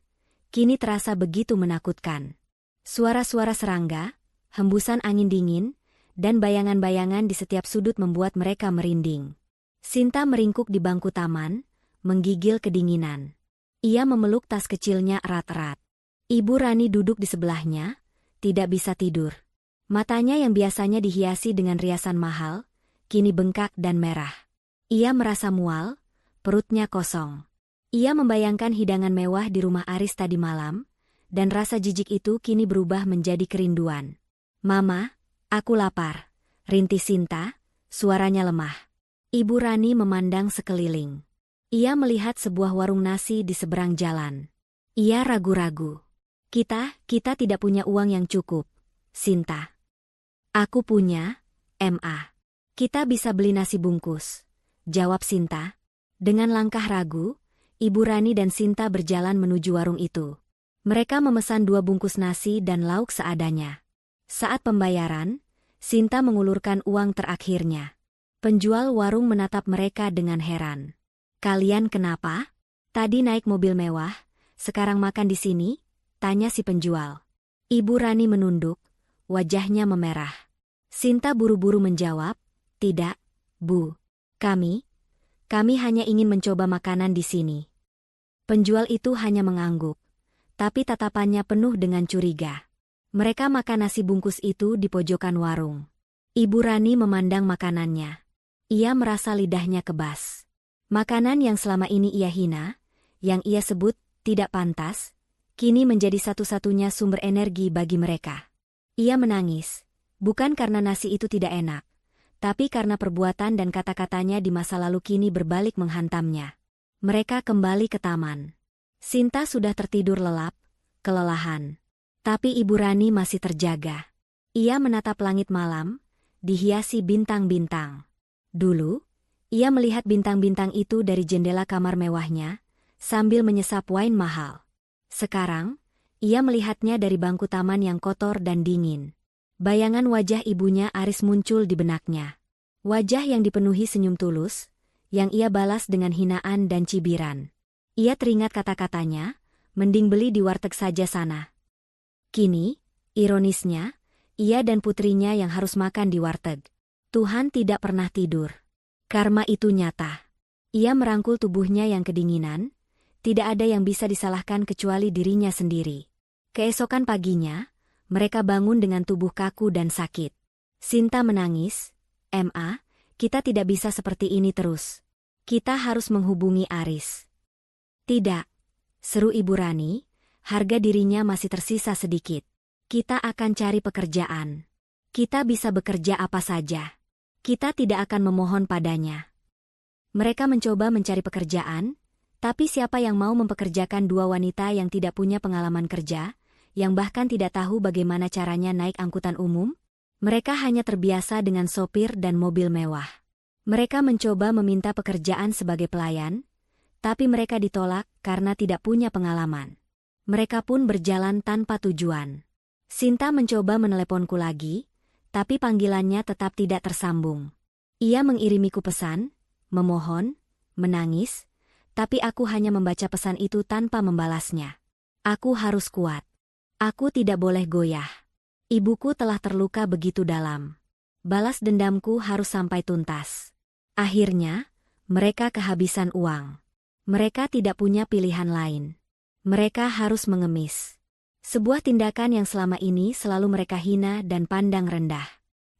kini terasa begitu menakutkan. Suara-suara serangga, hembusan angin dingin, dan bayangan-bayangan di setiap sudut membuat mereka merinding. Sinta meringkuk di bangku taman, menggigil kedinginan. Ia memeluk tas kecilnya erat-erat. Ibu Rani duduk di sebelahnya, tidak bisa tidur. Matanya yang biasanya dihiasi dengan riasan mahal, kini bengkak dan merah. Ia merasa mual, perutnya kosong. Ia membayangkan hidangan mewah di rumah Aris tadi malam, dan rasa jijik itu kini berubah menjadi kerinduan. Mama, aku lapar, rintis Sinta, suaranya lemah. Ibu Rani memandang sekeliling. Ia melihat sebuah warung nasi di seberang jalan. Ia ragu-ragu. Kita tidak punya uang yang cukup, Sinta. Aku punya, Ma. Kita bisa beli nasi bungkus, jawab Sinta. Dengan langkah ragu, Ibu Rani dan Sinta berjalan menuju warung itu. Mereka memesan 2 bungkus nasi dan lauk seadanya. Saat pembayaran, Sinta mengulurkan uang terakhirnya. Penjual warung menatap mereka dengan heran. Kalian kenapa? Tadi naik mobil mewah, sekarang makan di sini? Tanya si penjual. Ibu Rani menunduk, wajahnya memerah. Sinta buru-buru menjawab, tidak, Bu. Kami hanya ingin mencoba makanan di sini. Penjual itu hanya mengangguk, tapi tatapannya penuh dengan curiga. Mereka makan nasi bungkus itu di pojokan warung. Ibu Rani memandang makanannya. Ia merasa lidahnya kebas. Makanan yang selama ini ia hina, yang ia sebut tidak pantas, kini menjadi satu-satunya sumber energi bagi mereka. Ia menangis, bukan karena nasi itu tidak enak, tapi karena perbuatan dan kata-katanya di masa lalu kini berbalik menghantamnya. Mereka kembali ke taman. Sinta sudah tertidur lelap, kelelahan. Tapi Ibu Rani masih terjaga. Ia menatap langit malam, dihiasi bintang-bintang. Dulu, Ia melihat bintang-bintang itu dari jendela kamar mewahnya, sambil menyesap wine mahal. Sekarang, ia melihatnya dari bangku taman yang kotor dan dingin. Bayangan wajah ibunya Aris muncul di benaknya. Wajah yang dipenuhi senyum tulus, yang ia balas dengan hinaan dan cibiran. Ia teringat kata-katanya, mending beli di warteg saja sana. Kini, ironisnya, ia dan putrinya yang harus makan di warteg. Tuhan tidak pernah tidur. Karma itu nyata. Ia merangkul tubuhnya yang kedinginan, tidak ada yang bisa disalahkan kecuali dirinya sendiri. Keesokan paginya, mereka bangun dengan tubuh kaku dan sakit. Sinta menangis, "Ma, kita tidak bisa seperti ini terus. Kita harus menghubungi Aris." "Tidak," seru Ibu Rani, harga dirinya masih tersisa sedikit. "Kita akan cari pekerjaan. Kita bisa bekerja apa saja. Kita tidak akan memohon padanya." Mereka mencoba mencari pekerjaan, tapi siapa yang mau mempekerjakan dua wanita yang tidak punya pengalaman kerja, yang bahkan tidak tahu bagaimana caranya naik angkutan umum? Mereka hanya terbiasa dengan sopir dan mobil mewah. Mereka mencoba meminta pekerjaan sebagai pelayan, tapi mereka ditolak karena tidak punya pengalaman. Mereka pun berjalan tanpa tujuan. Sinta mencoba meneleponku lagi, tapi panggilannya tetap tidak tersambung. Ia mengirimiku pesan, memohon, menangis, tapi aku hanya membaca pesan itu tanpa membalasnya. Aku harus kuat. Aku tidak boleh goyah. Ibuku telah terluka begitu dalam. Balas dendamku harus sampai tuntas. Akhirnya, mereka kehabisan uang. Mereka tidak punya pilihan lain. Mereka harus mengemis. Sebuah tindakan yang selama ini selalu mereka hina dan pandang rendah.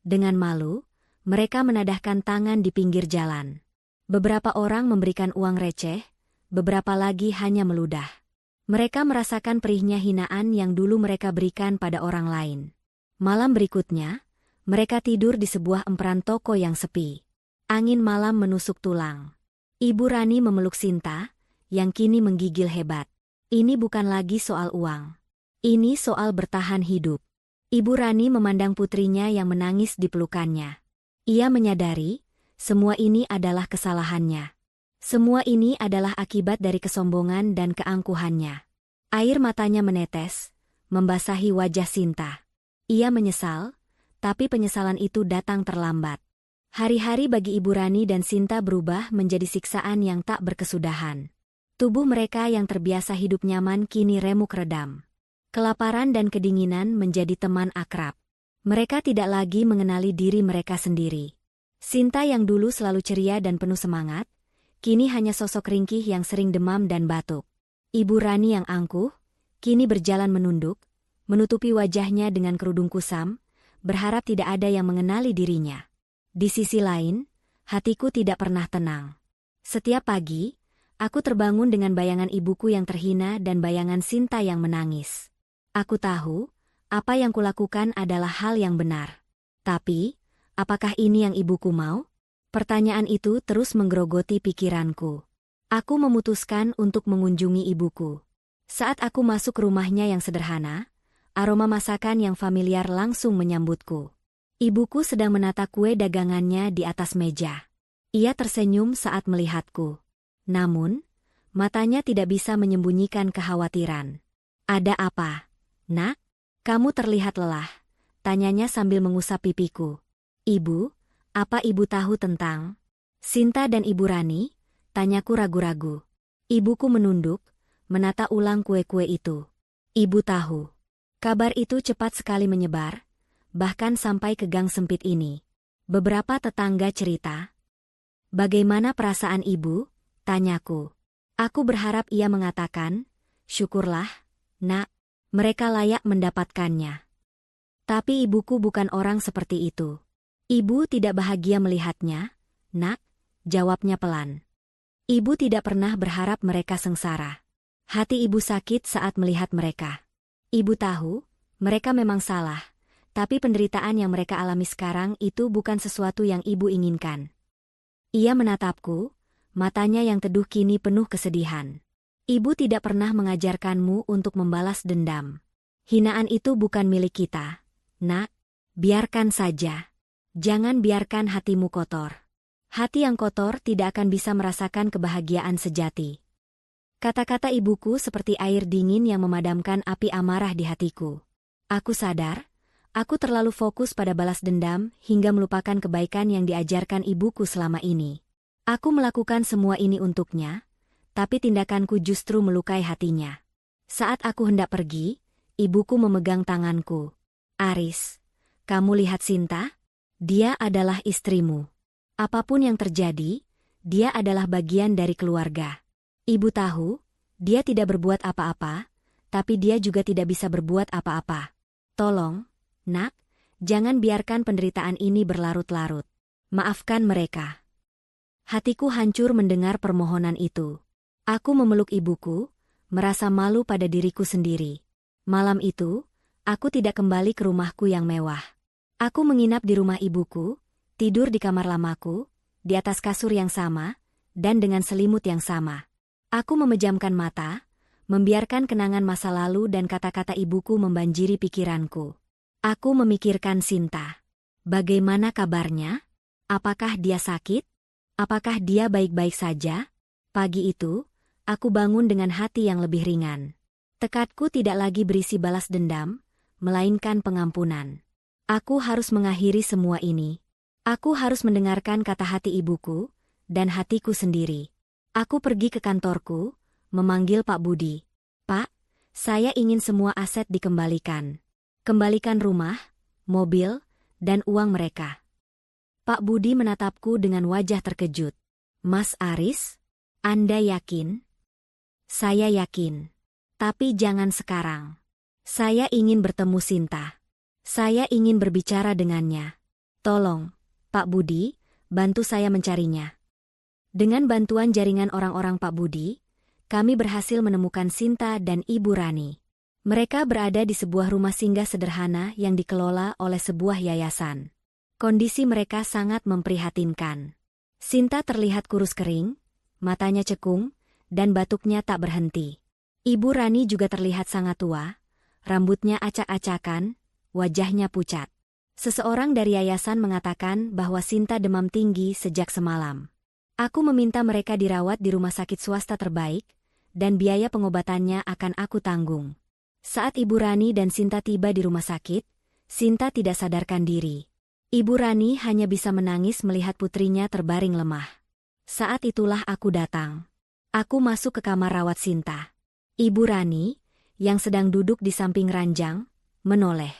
Dengan malu, mereka menadahkan tangan di pinggir jalan. Beberapa orang memberikan uang receh, beberapa lagi hanya meludah. Mereka merasakan perihnya hinaan yang dulu mereka berikan pada orang lain. Malam berikutnya, mereka tidur di sebuah emperan toko yang sepi. Angin malam menusuk tulang. Ibu Rani memeluk Sinta, yang kini menggigil hebat. Ini bukan lagi soal uang. Ini soal bertahan hidup. Ibu Rani memandang putrinya yang menangis di pelukannya. Ia menyadari, semua ini adalah kesalahannya. Semua ini adalah akibat dari kesombongan dan keangkuhannya. Air matanya menetes, membasahi wajah Sinta. Ia menyesal, tapi penyesalan itu datang terlambat. Hari-hari bagi Ibu Rani dan Sinta berubah menjadi siksaan yang tak berkesudahan. Tubuh mereka yang terbiasa hidup nyaman kini remuk redam. Kelaparan dan kedinginan menjadi teman akrab. Mereka tidak lagi mengenali diri mereka sendiri. Sinta yang dulu selalu ceria dan penuh semangat, kini hanya sosok ringkih yang sering demam dan batuk. Ibu Rani yang angkuh, kini berjalan menunduk, menutupi wajahnya dengan kerudung kusam, berharap tidak ada yang mengenali dirinya. Di sisi lain, hatiku tidak pernah tenang. Setiap pagi, aku terbangun dengan bayangan ibuku yang terhina dan bayangan Sinta yang menangis. Aku tahu, apa yang kulakukan adalah hal yang benar. Tapi, apakah ini yang ibuku mau? Pertanyaan itu terus menggerogoti pikiranku. Aku memutuskan untuk mengunjungi ibuku. Saat aku masuk rumahnya yang sederhana, aroma masakan yang familiar langsung menyambutku. Ibuku sedang menata kue dagangannya di atas meja. Ia tersenyum saat melihatku. Namun, matanya tidak bisa menyembunyikan kekhawatiran. "Ada apa, Nak? Kamu terlihat lelah," tanyanya sambil mengusap pipiku. "Ibu, apa ibu tahu tentang Sinta dan Ibu Rani?" tanyaku ragu-ragu. Ibuku menunduk, menata ulang kue-kue itu. "Ibu tahu." Kabar itu cepat sekali menyebar, bahkan sampai ke gang sempit ini. Beberapa tetangga cerita. "Bagaimana perasaan ibu?" tanyaku. Aku berharap ia mengatakan, "Syukurlah, Nak, mereka layak mendapatkannya." Tapi ibuku bukan orang seperti itu. "Ibu tidak bahagia melihatnya, Nak," jawabnya pelan. Ibu tidak pernah berharap mereka sengsara. Hati ibu sakit saat melihat mereka. Ibu tahu, mereka memang salah, tapi penderitaan yang mereka alami sekarang itu bukan sesuatu yang ibu inginkan. Ia menatapku, matanya yang teduh kini penuh kesedihan. "Ibu tidak pernah mengajarkanmu untuk membalas dendam. Hinaan itu bukan milik kita, Nak. Biarkan saja. Jangan biarkan hatimu kotor." Hati yang kotor tidak akan bisa merasakan kebahagiaan sejati. Kata-kata ibuku seperti air dingin yang memadamkan api amarah di hatiku. Aku sadar, aku terlalu fokus pada balas dendam hingga melupakan kebaikan yang diajarkan ibuku selama ini. Aku melakukan semua ini untuknya, tapi tindakanku justru melukai hatinya. Saat aku hendak pergi, ibuku memegang tanganku. Aris, kamu lihat Sinta? Dia adalah istrimu. Apapun yang terjadi, dia adalah bagian dari keluarga. Ibu tahu, dia tidak berbuat apa-apa, tapi dia juga tidak bisa berbuat apa-apa. Tolong, Nak, jangan biarkan penderitaan ini berlarut-larut. Maafkan mereka. Hatiku hancur mendengar permohonan itu. Aku memeluk ibuku, merasa malu pada diriku sendiri. Malam itu, aku tidak kembali ke rumahku yang mewah. Aku menginap di rumah ibuku, tidur di kamar lamaku, di atas kasur yang sama, dan dengan selimut yang sama. Aku memejamkan mata, membiarkan kenangan masa lalu dan kata-kata ibuku membanjiri pikiranku. Aku memikirkan Sinta. Bagaimana kabarnya? Apakah dia sakit? Apakah dia baik-baik saja? Pagi itu, aku bangun dengan hati yang lebih ringan. Tekadku tidak lagi berisi balas dendam, melainkan pengampunan. Aku harus mengakhiri semua ini. Aku harus mendengarkan kata hati ibuku, dan hatiku sendiri. Aku pergi ke kantorku, memanggil Pak Budi. Pak, saya ingin semua aset dikembalikan. Kembalikan rumah, mobil, dan uang mereka. Pak Budi menatapku dengan wajah terkejut. Mas Aris, Anda yakin? Saya yakin. Tapi jangan sekarang. Saya ingin bertemu Sinta. Saya ingin berbicara dengannya. Tolong, Pak Budi, bantu saya mencarinya. Dengan bantuan jaringan orang-orang Pak Budi, kami berhasil menemukan Sinta dan Ibu Rani. Mereka berada di sebuah rumah singgah sederhana yang dikelola oleh sebuah yayasan. Kondisi mereka sangat memprihatinkan. Sinta terlihat kurus kering, matanya cekung, dan batuknya tak berhenti. Ibu Rani juga terlihat sangat tua, rambutnya acak-acakan, wajahnya pucat. Seseorang dari yayasan mengatakan bahwa Sinta demam tinggi sejak semalam. Aku meminta mereka dirawat di rumah sakit swasta terbaik, dan biaya pengobatannya akan aku tanggung. Saat Ibu Rani dan Sinta tiba di rumah sakit, Sinta tidak sadarkan diri. Ibu Rani hanya bisa menangis melihat putrinya terbaring lemah. Saat itulah aku datang. Aku masuk ke kamar rawat Sinta. Ibu Rani, yang sedang duduk di samping ranjang, menoleh.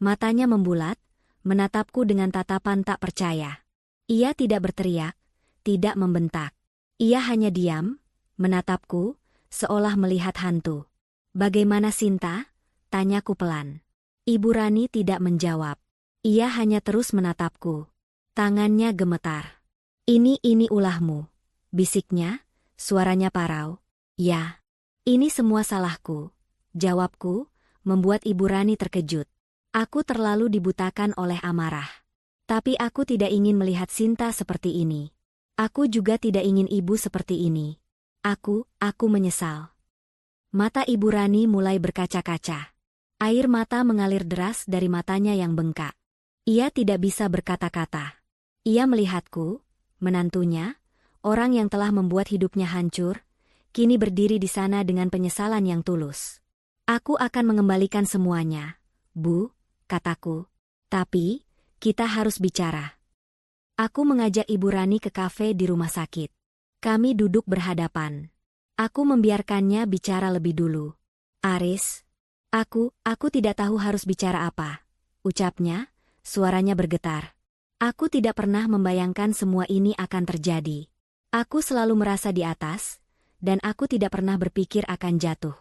Matanya membulat, menatapku dengan tatapan tak percaya. Ia tidak berteriak, tidak membentak. Ia hanya diam, menatapku, seolah melihat hantu. Bagaimana Sinta? Tanyaku pelan. Ibu Rani tidak menjawab. Ia hanya terus menatapku. Tangannya gemetar. Ini ulahmu, bisiknya, suaranya parau. Ya, ini semua salahku. Jawabku, membuat Ibu Rani terkejut. Aku terlalu dibutakan oleh amarah. Tapi aku tidak ingin melihat Sinta seperti ini. Aku juga tidak ingin ibu seperti ini. Aku menyesal. Mata Ibu Rani mulai berkaca-kaca. Air mata mengalir deras dari matanya yang bengkak. Ia tidak bisa berkata-kata. Ia melihatku, menantunya, orang yang telah membuat hidupnya hancur, kini berdiri di sana dengan penyesalan yang tulus. Aku akan mengembalikan semuanya, Bu, kataku. Tapi, kita harus bicara. Aku mengajak Ibu Rani ke kafe di rumah sakit. Kami duduk berhadapan. Aku membiarkannya bicara lebih dulu. Aris, aku tidak tahu harus bicara apa, ucapnya, suaranya bergetar. Aku tidak pernah membayangkan semua ini akan terjadi. Aku selalu merasa di atas, dan aku tidak pernah berpikir akan jatuh.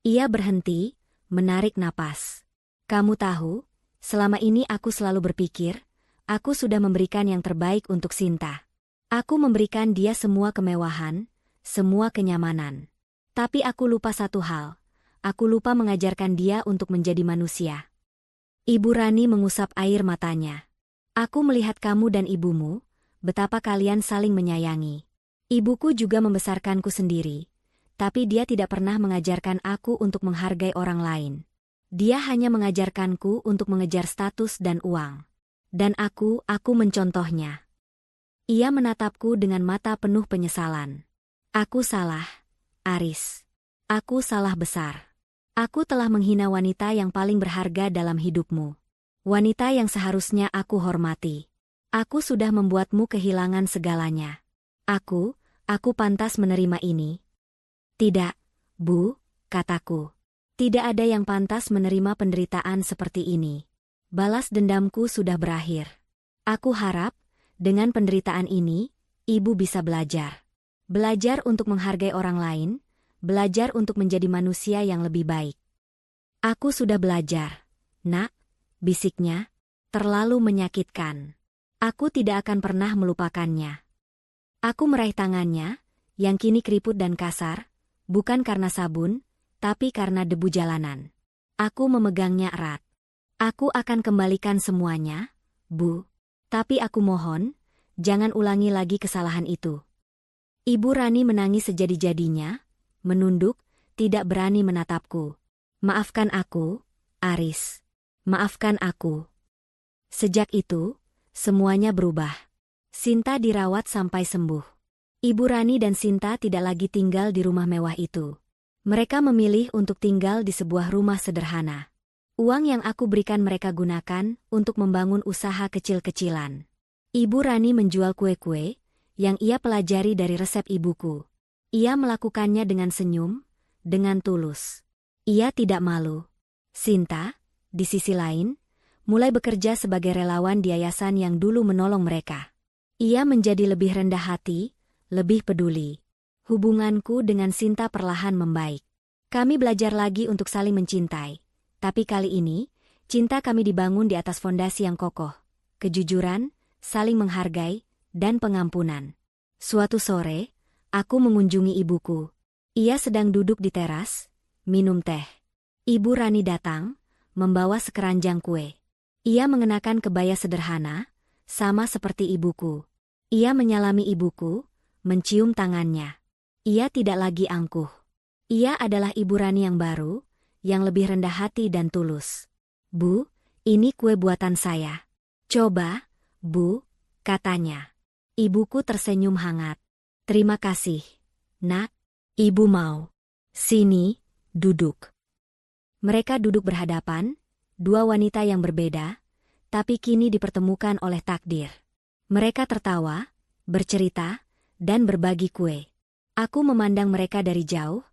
Ia berhenti, menarik napas. Kamu tahu, selama ini aku selalu berpikir, aku sudah memberikan yang terbaik untuk Sinta. Aku memberikan dia semua kemewahan, semua kenyamanan. Tapi aku lupa satu hal, aku lupa mengajarkan dia untuk menjadi manusia. Ibu Rani mengusap air matanya. Aku melihat kamu dan ibumu, betapa kalian saling menyayangi. Ibuku juga membesarkanku sendiri, tapi dia tidak pernah mengajarkan aku untuk menghargai orang lain. Dia hanya mengajarkanku untuk mengejar status dan uang. Dan aku mencontohnya. Ia menatapku dengan mata penuh penyesalan. Aku salah, Aris. Aku salah besar. Aku telah menghina wanita yang paling berharga dalam hidupmu. Wanita yang seharusnya aku hormati. Aku sudah membuatmu kehilangan segalanya. Aku pantas menerima ini. Tidak, Bu, kataku. Tidak ada yang pantas menerima penderitaan seperti ini. Balas dendamku sudah berakhir. Aku harap, dengan penderitaan ini, Ibu bisa belajar. Belajar untuk menghargai orang lain, belajar untuk menjadi manusia yang lebih baik. Aku sudah belajar, Nak, bisiknya, terlalu menyakitkan. Aku tidak akan pernah melupakannya. Aku meraih tangannya, yang kini keriput dan kasar, bukan karena sabun, tapi karena debu jalanan. Aku memegangnya erat. Aku akan kembalikan semuanya, Bu. Tapi aku mohon, jangan ulangi lagi kesalahan itu. Ibu Rani menangis sejadi-jadinya, menunduk, tidak berani menatapku. Maafkan aku, Aris. Maafkan aku. Sejak itu, semuanya berubah. Sinta dirawat sampai sembuh. Ibu Rani dan Sinta tidak lagi tinggal di rumah mewah itu. Mereka memilih untuk tinggal di sebuah rumah sederhana. Uang yang aku berikan mereka gunakan untuk membangun usaha kecil-kecilan. Ibu Rani menjual kue-kue yang ia pelajari dari resep ibuku. Ia melakukannya dengan senyum, dengan tulus. Ia tidak malu. Sinta, di sisi lain, mulai bekerja sebagai relawan di yayasan yang dulu menolong mereka. Ia menjadi lebih rendah hati, lebih peduli. Hubunganku dengan Sinta perlahan membaik. Kami belajar lagi untuk saling mencintai. Tapi kali ini, cinta kami dibangun di atas fondasi yang kokoh. Kejujuran, saling menghargai, dan pengampunan. Suatu sore, aku mengunjungi ibuku. Ia sedang duduk di teras, minum teh. Ibu Rani datang, membawa sekeranjang kue. Ia mengenakan kebaya sederhana, sama seperti ibuku. Ia menyalami ibuku, mencium tangannya. Ia tidak lagi angkuh. Ia adalah Ibu Rani yang baru, yang lebih rendah hati dan tulus. Bu, ini kue buatan saya. Coba, Bu, katanya. Ibuku tersenyum hangat. Terima kasih, Nak. Ibu mau. Sini, duduk. Mereka duduk berhadapan, dua wanita yang berbeda, tapi kini dipertemukan oleh takdir. Mereka tertawa, bercerita, dan berbagi kue. Aku memandang mereka dari jauh,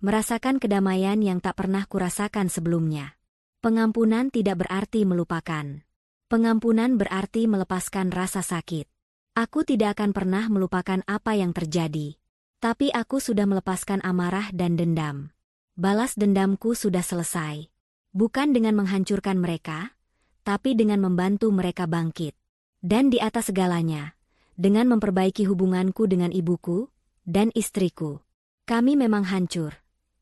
merasakan kedamaian yang tak pernah kurasakan sebelumnya. Pengampunan tidak berarti melupakan. Pengampunan berarti melepaskan rasa sakit. Aku tidak akan pernah melupakan apa yang terjadi. Tapi aku sudah melepaskan amarah dan dendam. Balas dendamku sudah selesai. Bukan dengan menghancurkan mereka, tapi dengan membantu mereka bangkit. Dan di atas segalanya, dengan memperbaiki hubunganku dengan ibuku dan istriku. Kami memang hancur.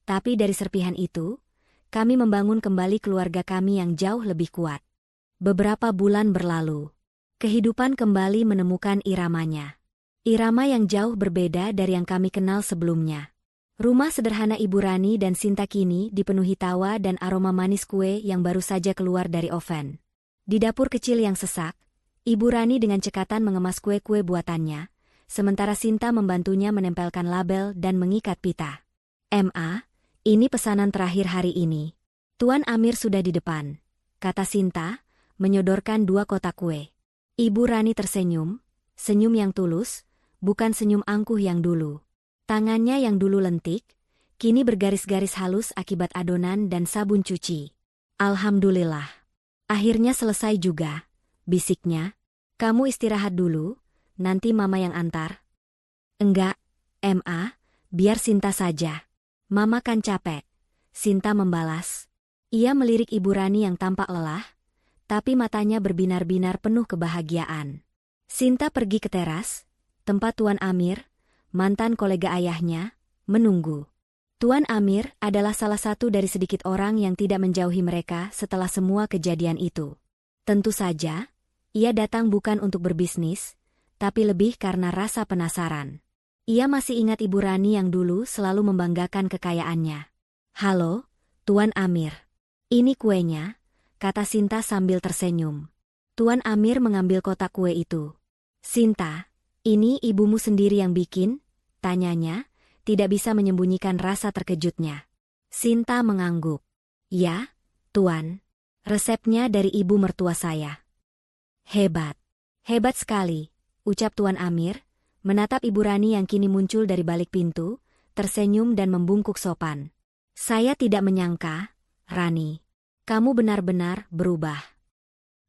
Tapi dari serpihan itu, kami membangun kembali keluarga kami yang jauh lebih kuat. Beberapa bulan berlalu. Kehidupan kembali menemukan iramanya. Irama yang jauh berbeda dari yang kami kenal sebelumnya. Rumah sederhana Ibu Rani dan Sinta kini dipenuhi tawa dan aroma manis kue yang baru saja keluar dari oven. Di dapur kecil yang sesak, Ibu Rani dengan cekatan mengemas kue-kue buatannya, sementara Sinta membantunya menempelkan label dan mengikat pita. "Ma, ini pesanan terakhir hari ini. Tuan Amir sudah di depan," kata Sinta, menyodorkan 2 kotak kue. Ibu Rani tersenyum, senyum yang tulus, bukan senyum angkuh yang dulu. Tangannya yang dulu lentik, kini bergaris-garis halus akibat adonan dan sabun cuci. "Alhamdulillah. Akhirnya selesai juga," bisiknya. "Kamu istirahat dulu, nanti Mama yang antar." "Enggak, Ma, biar Sinta saja. Mama kan capek," Sinta membalas. Ia melirik Ibu Rani yang tampak lelah, tapi matanya berbinar-binar penuh kebahagiaan. Sinta pergi ke teras, tempat Tuan Amir, mantan kolega ayahnya, menunggu. Tuan Amir adalah salah satu dari sedikit orang yang tidak menjauhi mereka setelah semua kejadian itu. Tentu saja, ia datang bukan untuk berbisnis, tapi lebih karena rasa penasaran. Ia masih ingat Ibu Rani yang dulu selalu membanggakan kekayaannya. "Halo, Tuan Amir. Ini kuenya," kata Sinta sambil tersenyum. Tuan Amir mengambil kotak kue itu. "Sinta, Ini ibumu sendiri yang bikin? Tanyanya, tidak bisa menyembunyikan rasa terkejutnya. Sinta mengangguk. Ya, Tuan. Resepnya dari ibu mertua saya. Hebat. Hebat sekali, ucap Tuan Amir, menatap Ibu Rani yang kini muncul dari balik pintu, tersenyum dan membungkuk sopan. Saya tidak menyangka, Rani. Kamu benar-benar berubah.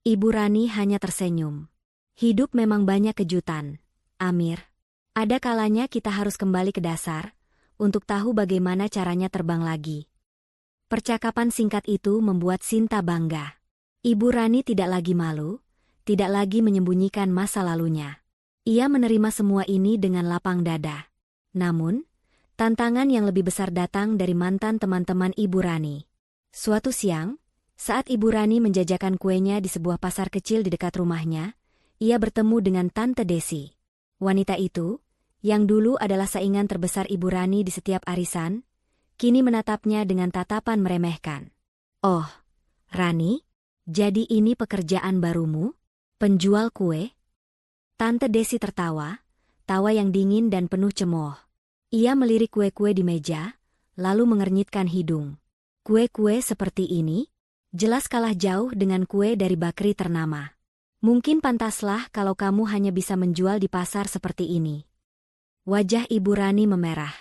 Ibu Rani hanya tersenyum. Hidup memang banyak kejutan, Amir. Ada kalanya kita harus kembali ke dasar, untuk tahu bagaimana caranya terbang lagi. Percakapan singkat itu membuat Sinta bangga. Ibu Rani tidak lagi malu, tidak lagi menyembunyikan masa lalunya. Ia menerima semua ini dengan lapang dada. Namun, tantangan yang lebih besar datang dari mantan teman-teman Ibu Rani. Suatu siang, saat Ibu Rani menjajakan kuenya di sebuah pasar kecil di dekat rumahnya, ia bertemu dengan Tante Desi. Wanita itu, yang dulu adalah saingan terbesar Ibu Rani di setiap arisan, kini menatapnya dengan tatapan meremehkan. Oh, Rani, jadi ini pekerjaan barumu? Penjual kue? Tante Desi tertawa, tawa yang dingin dan penuh cemooh. Ia melirik kue-kue di meja, lalu mengernyitkan hidung. Kue-kue seperti ini? Jelas kalah jauh dengan kue dari bakri ternama. Mungkin pantaslah kalau kamu hanya bisa menjual di pasar seperti ini. Wajah Ibu Rani memerah.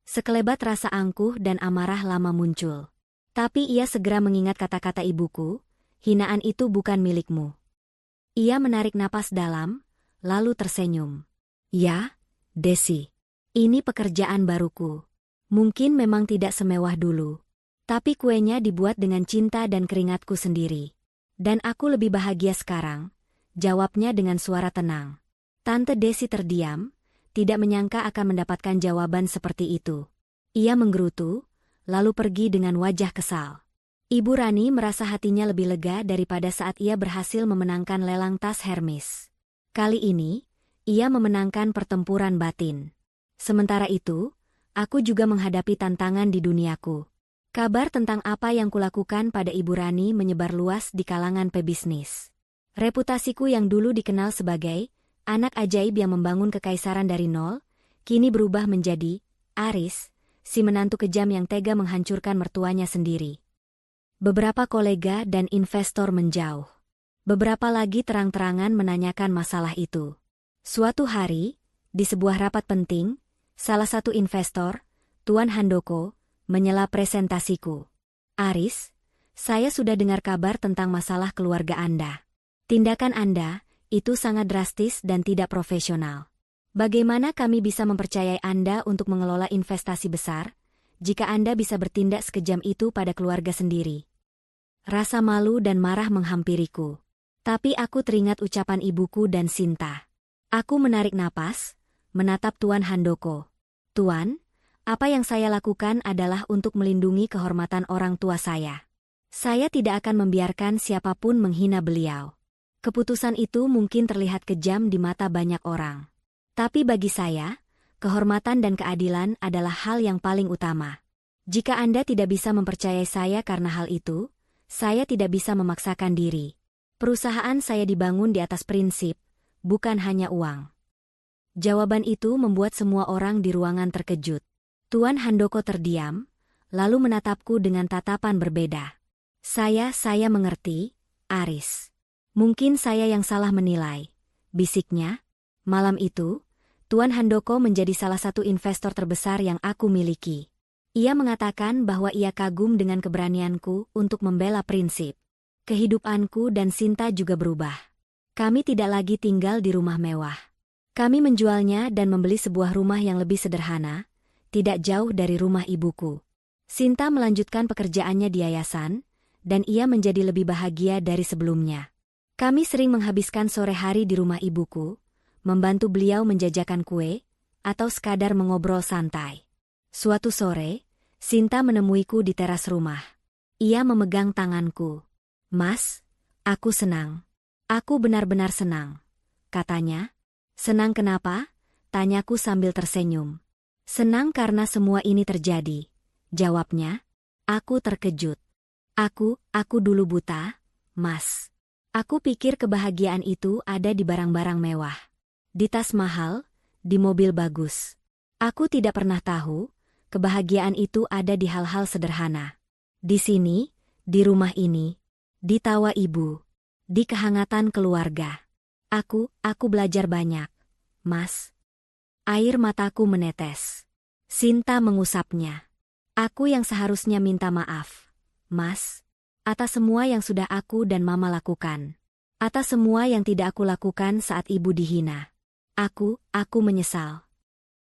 Sekelebat rasa angkuh dan amarah lama muncul. Tapi ia segera mengingat kata-kata ibuku, hinaan itu bukan milikmu. Ia menarik napas dalam, lalu tersenyum. Ya, Desi. Ini pekerjaan baruku. Mungkin memang tidak semewah dulu. Tapi kuenya dibuat dengan cinta dan keringatku sendiri. Dan aku lebih bahagia sekarang, jawabnya dengan suara tenang. Tante Desi terdiam, tidak menyangka akan mendapatkan jawaban seperti itu. Ia menggerutu, lalu pergi dengan wajah kesal. Ibu Rani merasa hatinya lebih lega daripada saat ia berhasil memenangkan lelang tas Hermes. Kali ini, ia memenangkan pertempuran batin. Sementara itu, aku juga menghadapi tantangan di duniaku. Kabar tentang apa yang kulakukan pada Ibu Rani menyebar luas di kalangan pebisnis. Reputasiku yang dulu dikenal sebagai anak ajaib yang membangun kekaisaran dari nol, kini berubah menjadi Aris, si menantu kejam yang tega menghancurkan mertuanya sendiri. Beberapa kolega dan investor menjauh. Beberapa lagi terang-terangan menanyakan masalah itu. Suatu hari, di sebuah rapat penting, salah satu investor, Tuan Handoko, menyela presentasiku. Aris, saya sudah dengar kabar tentang masalah keluarga Anda. Tindakan Anda itu sangat drastis dan tidak profesional. Bagaimana kami bisa mempercayai Anda untuk mengelola investasi besar, jika Anda bisa bertindak sekejam itu pada keluarga sendiri? Rasa malu dan marah menghampiriku. Tapi aku teringat ucapan ibuku dan Sinta. Aku menarik napas, menatap Tuan Handoko. Tuan, apa yang saya lakukan adalah untuk melindungi kehormatan orang tua saya. Saya tidak akan membiarkan siapapun menghina beliau. Keputusan itu mungkin terlihat kejam di mata banyak orang. Tapi bagi saya, kehormatan dan keadilan adalah hal yang paling utama. Jika Anda tidak bisa mempercayai saya karena hal itu, saya tidak bisa memaksakan diri. Perusahaan saya dibangun di atas prinsip, bukan hanya uang. Jawaban itu membuat semua orang di ruangan terkejut. Tuan Handoko terdiam, lalu menatapku dengan tatapan berbeda. Saya mengerti, Aris. Mungkin saya yang salah menilai, bisiknya. Malam itu, Tuan Handoko menjadi salah satu investor terbesar yang aku miliki. Ia mengatakan bahwa ia kagum dengan keberanianku untuk membela prinsip. Kehidupanku dan Sinta juga berubah. Kami tidak lagi tinggal di rumah mewah. Kami menjualnya dan membeli sebuah rumah yang lebih sederhana, tidak jauh dari rumah ibuku. Sinta melanjutkan pekerjaannya di yayasan, dan ia menjadi lebih bahagia dari sebelumnya. Kami sering menghabiskan sore hari di rumah ibuku, membantu beliau menjajakan kue, atau sekadar mengobrol santai. Suatu sore, Sinta menemuiku di teras rumah. Ia memegang tanganku. Mas, aku senang. Aku benar-benar senang, katanya. Senang kenapa? Tanyaku sambil tersenyum. Senang karena semua ini terjadi, jawabnya. Aku terkejut. Aku dulu buta, Mas. Aku pikir kebahagiaan itu ada di barang-barang mewah. di tas mahal, di mobil bagus. Aku tidak pernah tahu, kebahagiaan itu ada di hal-hal sederhana. Di sini, di rumah ini, di tawa ibu, di kehangatan keluarga. Aku belajar banyak, Mas. Air mataku menetes. Sinta mengusapnya. Aku yang seharusnya minta maaf, Mas. Atas semua yang sudah aku dan Mama lakukan. Atas semua yang tidak aku lakukan saat ibu dihina. Aku menyesal.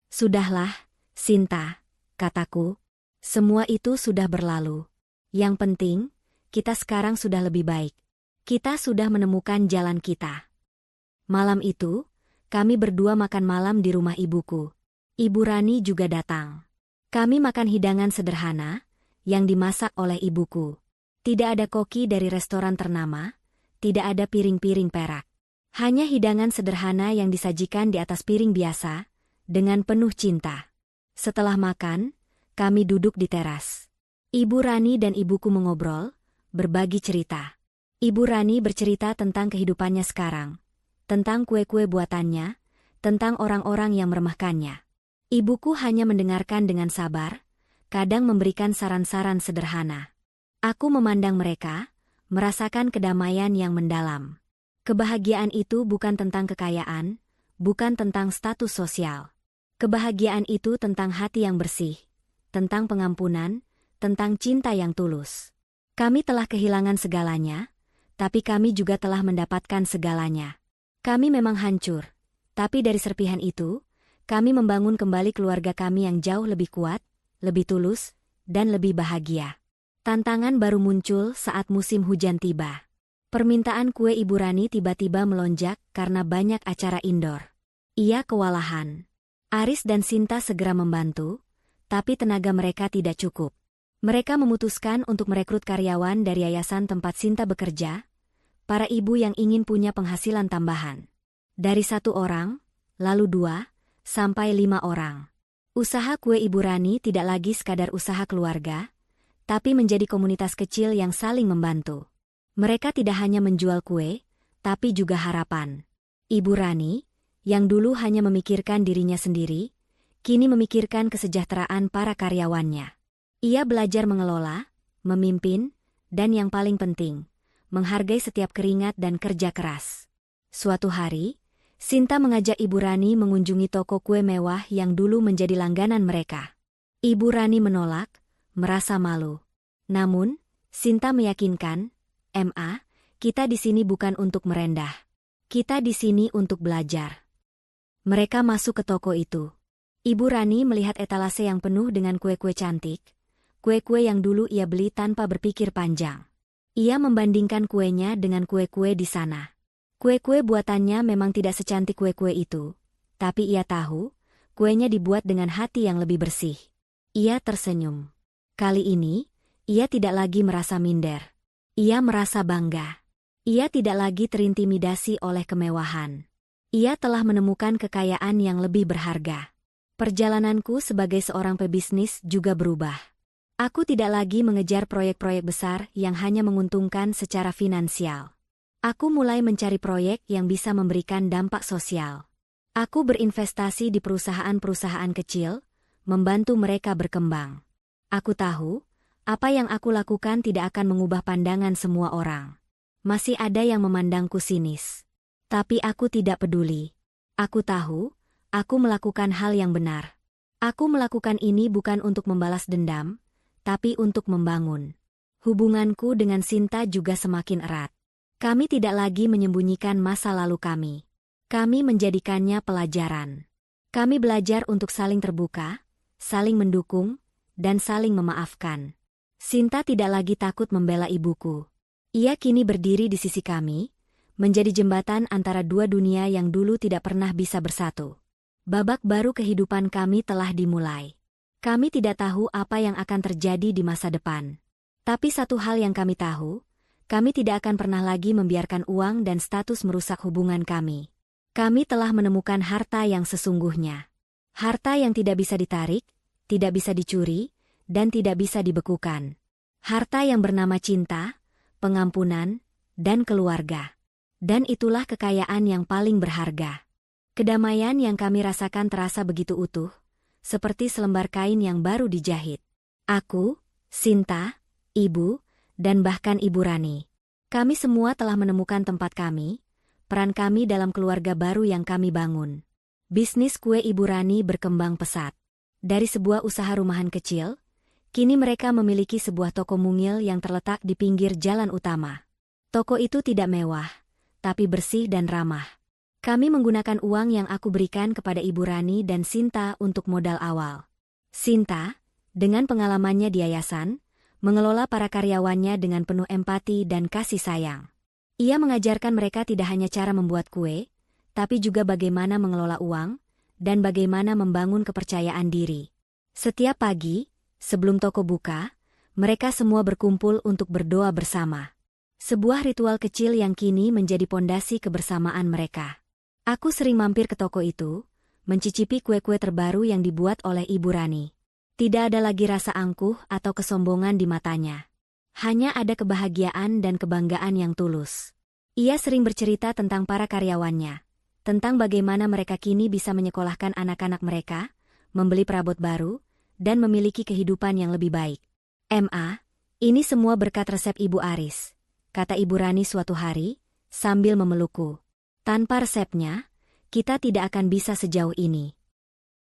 Sudahlah, Sinta, kataku. Semua itu sudah berlalu. Yang penting, kita sekarang sudah lebih baik. Kita sudah menemukan jalan kita. Malam itu, kami berdua makan malam di rumah ibuku. Ibu Rani juga datang. Kami makan hidangan sederhana, yang dimasak oleh ibuku. Tidak ada koki dari restoran ternama, tidak ada piring-piring perak. Hanya hidangan sederhana yang disajikan di atas piring biasa, dengan penuh cinta. Setelah makan, kami duduk di teras. Ibu Rani dan ibuku mengobrol, berbagi cerita. Ibu Rani bercerita tentang kehidupannya sekarang, tentang kue-kue buatannya, tentang orang-orang yang meremehkannya. Ibuku hanya mendengarkan dengan sabar, kadang memberikan saran-saran sederhana. Aku memandang mereka, merasakan kedamaian yang mendalam. Kebahagiaan itu bukan tentang kekayaan, bukan tentang status sosial. Kebahagiaan itu tentang hati yang bersih, tentang pengampunan, tentang cinta yang tulus. Kami telah kehilangan segalanya, tapi kami juga telah mendapatkan segalanya. Kami memang hancur, tapi dari serpihan itu, kami membangun kembali keluarga kami yang jauh lebih kuat, lebih tulus, dan lebih bahagia. Tantangan baru muncul saat musim hujan tiba. Permintaan kue Ibu Rani tiba-tiba melonjak karena banyak acara indoor. Ia kewalahan. Aris dan Sinta segera membantu, tapi tenaga mereka tidak cukup. Mereka memutuskan untuk merekrut karyawan dari yayasan tempat Sinta bekerja, para ibu yang ingin punya penghasilan tambahan. Dari 1 orang, lalu 2, sampai 5 orang. Usaha kue Ibu Rani tidak lagi sekadar usaha keluarga, tapi menjadi komunitas kecil yang saling membantu. Mereka tidak hanya menjual kue, tapi juga harapan. Ibu Rani, yang dulu hanya memikirkan dirinya sendiri, kini memikirkan kesejahteraan para karyawannya. Ia belajar mengelola, memimpin, dan yang paling penting, menghargai setiap keringat dan kerja keras. Suatu hari, Sinta mengajak Ibu Rani mengunjungi toko kue mewah yang dulu menjadi langganan mereka. Ibu Rani menolak, merasa malu. Namun, Sinta meyakinkan, "Ma, kita di sini bukan untuk merendah. Kita di sini untuk belajar." Mereka masuk ke toko itu. Ibu Rani melihat etalase yang penuh dengan kue-kue cantik, kue-kue yang dulu ia beli tanpa berpikir panjang. Ia membandingkan kuenya dengan kue-kue di sana. Kue-kue buatannya memang tidak secantik kue-kue itu, tapi ia tahu, kuenya dibuat dengan hati yang lebih bersih. Ia tersenyum. Kali ini, ia tidak lagi merasa minder. Ia merasa bangga. Ia tidak lagi terintimidasi oleh kemewahan. Ia telah menemukan kekayaan yang lebih berharga. Perjalananku sebagai seorang pebisnis juga berubah. Aku tidak lagi mengejar proyek-proyek besar yang hanya menguntungkan secara finansial. Aku mulai mencari proyek yang bisa memberikan dampak sosial. Aku berinvestasi di perusahaan-perusahaan kecil, membantu mereka berkembang. Aku tahu, apa yang aku lakukan tidak akan mengubah pandangan semua orang. Masih ada yang memandangku sinis. Tapi aku tidak peduli. Aku tahu, aku melakukan hal yang benar. Aku melakukan ini bukan untuk membalas dendam, tapi untuk membangun. Hubunganku dengan Sinta juga semakin erat. Kami tidak lagi menyembunyikan masa lalu kami. Kami menjadikannya pelajaran. Kami belajar untuk saling terbuka, saling mendukung, dan saling memaafkan. Sinta tidak lagi takut membela ibuku. Ia kini berdiri di sisi kami, menjadi jembatan antara dua dunia yang dulu tidak pernah bisa bersatu. Babak baru kehidupan kami telah dimulai. Kami tidak tahu apa yang akan terjadi di masa depan. Tapi satu hal yang kami tahu, kami tidak akan pernah lagi membiarkan uang dan status merusak hubungan kami. Kami telah menemukan harta yang sesungguhnya. Harta yang tidak bisa ditarik, tidak bisa dicuri, dan tidak bisa dibekukan. Harta yang bernama cinta, pengampunan, dan keluarga. Dan itulah kekayaan yang paling berharga. Kedamaian yang kami rasakan terasa begitu utuh, seperti selembar kain yang baru dijahit. Aku, Sinta, Ibu, dan bahkan Ibu Rani. Kami semua telah menemukan tempat kami, peran kami dalam keluarga baru yang kami bangun. Bisnis kue Ibu Rani berkembang pesat. Dari sebuah usaha rumahan kecil, kini mereka memiliki sebuah toko mungil yang terletak di pinggir jalan utama. Toko itu tidak mewah, tapi bersih dan ramah. Kami menggunakan uang yang aku berikan kepada Ibu Rani dan Sinta untuk modal awal. Sinta, dengan pengalamannya di yayasan, mengelola para karyawannya dengan penuh empati dan kasih sayang. Ia mengajarkan mereka tidak hanya cara membuat kue, tapi juga bagaimana mengelola uang, dan bagaimana membangun kepercayaan diri. Setiap pagi, sebelum toko buka, mereka semua berkumpul untuk berdoa bersama. Sebuah ritual kecil yang kini menjadi pondasi kebersamaan mereka. Aku sering mampir ke toko itu, mencicipi kue-kue terbaru yang dibuat oleh Ibu Rani. Tidak ada lagi rasa angkuh atau kesombongan di matanya. Hanya ada kebahagiaan dan kebanggaan yang tulus. Ia sering bercerita tentang para karyawannya, tentang bagaimana mereka kini bisa menyekolahkan anak-anak mereka, membeli perabot baru, dan memiliki kehidupan yang lebih baik. Ini semua berkat resep Ibu Aris, kata Ibu Rani suatu hari, sambil memelukku. Tanpa resepnya, kita tidak akan bisa sejauh ini.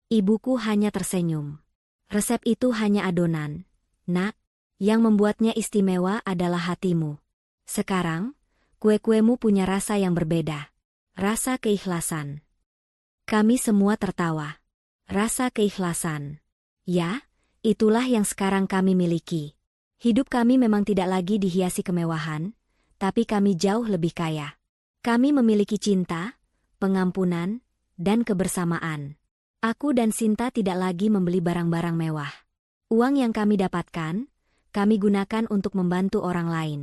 Ibuku hanya tersenyum. Resep itu hanya adonan, Nak. Yang membuatnya istimewa adalah hatimu. Sekarang, kue-kuemu punya rasa yang berbeda. Rasa keikhlasan. Kami semua tertawa. Rasa keikhlasan. Ya, itulah yang sekarang kami miliki. Hidup kami memang tidak lagi dihiasi kemewahan, tapi kami jauh lebih kaya. Kami memiliki cinta, pengampunan, dan kebersamaan. Aku dan Sinta tidak lagi membeli barang-barang mewah. Uang yang kami dapatkan, kami gunakan untuk membantu orang lain.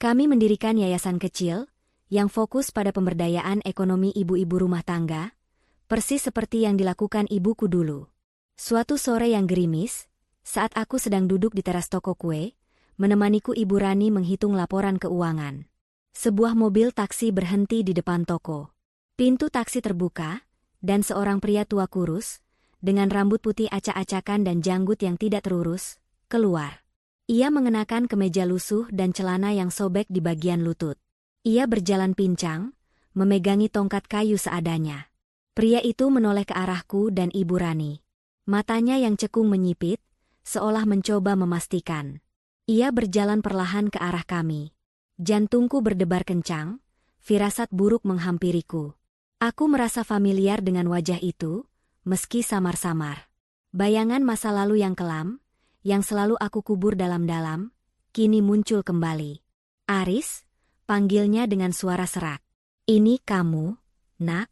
Kami mendirikan yayasan kecil, yang fokus pada pemberdayaan ekonomi ibu-ibu rumah tangga, persis seperti yang dilakukan ibuku dulu. Suatu sore yang gerimis, saat aku sedang duduk di teras toko kue, menemaniku Ibu Rani menghitung laporan keuangan. Sebuah mobil taksi berhenti di depan toko. Pintu taksi terbuka, dan seorang pria tua kurus, dengan rambut putih acak-acakan dan janggut yang tidak terurus, keluar. Ia mengenakan kemeja lusuh dan celana yang sobek di bagian lutut. Ia berjalan pincang, memegangi tongkat kayu seadanya. Pria itu menoleh ke arahku dan Ibu Rani. Matanya yang cekung menyipit, seolah mencoba memastikan. Ia berjalan perlahan ke arah kami. Jantungku berdebar kencang, firasat buruk menghampiriku. Aku merasa familiar dengan wajah itu, meski samar-samar. Bayangan masa lalu yang kelam, yang selalu aku kubur dalam-dalam, kini muncul kembali. Aris, panggilnya dengan suara serak. Ini kamu, Nak?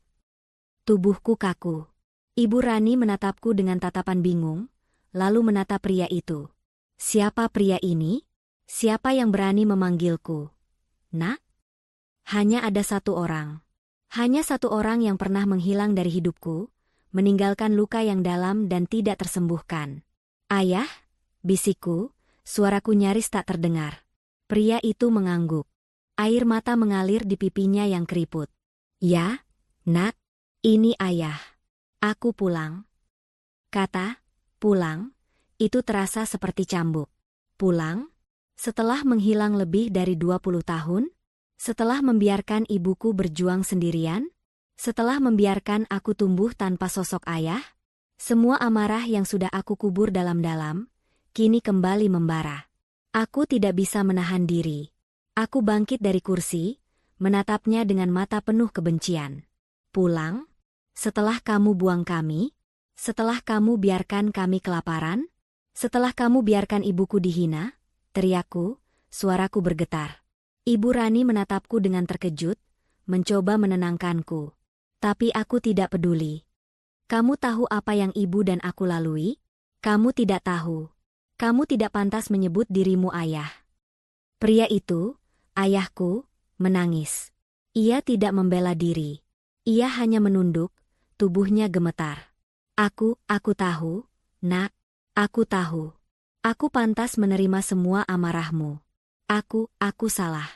Tubuhku kaku. Ibu Rani menatapku dengan tatapan bingung, lalu menatap pria itu. Siapa pria ini? Siapa yang berani memanggilku Nak? Hanya ada satu orang. Hanya satu orang yang pernah menghilang dari hidupku, meninggalkan luka yang dalam dan tidak tersembuhkan. Ayah, bisikku, suaraku nyaris tak terdengar. Pria itu mengangguk. Air mata mengalir di pipinya yang keriput. Ya, Nak, ini ayah. Aku pulang. Kata, pulang, itu terasa seperti cambuk. Pulang? Setelah menghilang lebih dari 20 tahun? Setelah membiarkan ibuku berjuang sendirian? Setelah membiarkan aku tumbuh tanpa sosok ayah? Semua amarah yang sudah aku kubur dalam-dalam, kini kembali membara. Aku tidak bisa menahan diri. Aku bangkit dari kursi, menatapnya dengan mata penuh kebencian. Pulang? Setelah kamu buang kami? Setelah kamu biarkan kami kelaparan? Setelah kamu biarkan ibuku dihina? Teriakku, suaraku bergetar. Ibu Rani menatapku dengan terkejut, mencoba menenangkanku. Tapi aku tidak peduli. Kamu tahu apa yang ibu dan aku lalui? Kamu tidak tahu. Kamu tidak pantas menyebut dirimu ayah. Pria itu, ayahku, menangis. Ia tidak membela diri. Ia hanya menunduk, tubuhnya gemetar. Aku tahu, Nak, aku tahu. Aku pantas menerima semua amarahmu. Aku salah.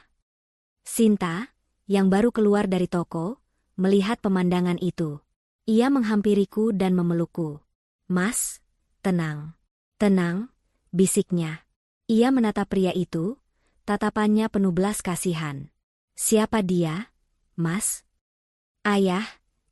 Sinta, yang baru keluar dari toko, melihat pemandangan itu. Ia menghampiriku dan memelukku. "Mas, tenang. Tenang," bisiknya. Ia menatap pria itu, tatapannya penuh belas kasihan. "Siapa dia, Mas?" "Ayah,"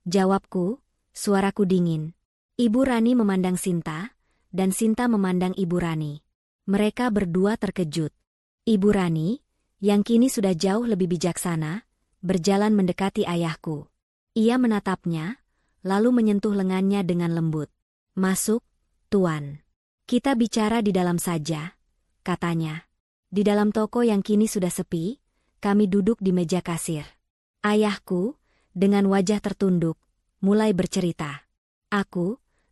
jawabku, suaraku dingin. Ibu Rani memandang Sinta, dan Sinta memandang Ibu Rani. Mereka berdua terkejut. Ibu Rani, yang kini sudah jauh lebih bijaksana, berjalan mendekati ayahku. Ia menatapnya, lalu menyentuh lengannya dengan lembut. "Masuk, Tuan. Kita bicara di dalam saja," katanya. Di dalam toko yang kini sudah sepi, kami duduk di meja kasir. Ayahku, dengan wajah tertunduk, mulai bercerita.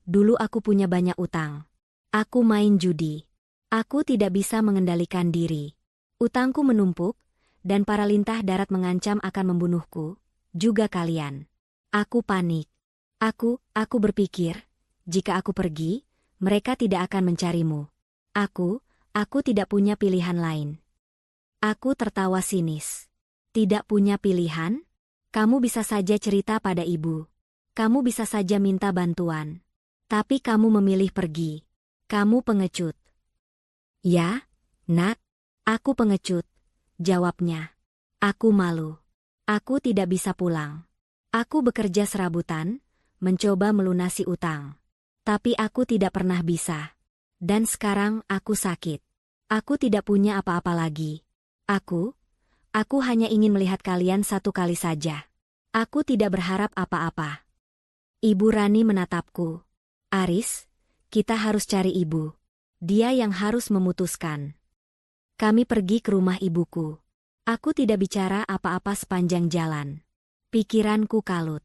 Dulu aku punya banyak utang. Aku main judi. Aku tidak bisa mengendalikan diri. Utangku menumpuk, dan para lintah darat mengancam akan membunuhku, juga kalian. Aku panik. Aku berpikir, jika aku pergi, mereka tidak akan mencarimu. Aku tidak punya pilihan lain." Aku tertawa sinis. "Tidak punya pilihan? Kamu bisa saja cerita pada ibu. Kamu bisa saja minta bantuan. Tapi kamu memilih pergi. Kamu pengecut." "Ya, Nak, aku pengecut," jawabnya. "Aku malu. Aku tidak bisa pulang. Aku bekerja serabutan, mencoba melunasi utang. Tapi aku tidak pernah bisa. Dan sekarang aku sakit. Aku tidak punya apa-apa lagi. Aku hanya ingin melihat kalian satu kali saja. Aku tidak berharap apa-apa." Ibu Rani menatapku. "Aris, kita harus cari ibu. Dia yang harus memutuskan." Kami pergi ke rumah ibuku. Aku tidak bicara apa-apa sepanjang jalan. Pikiranku kalut.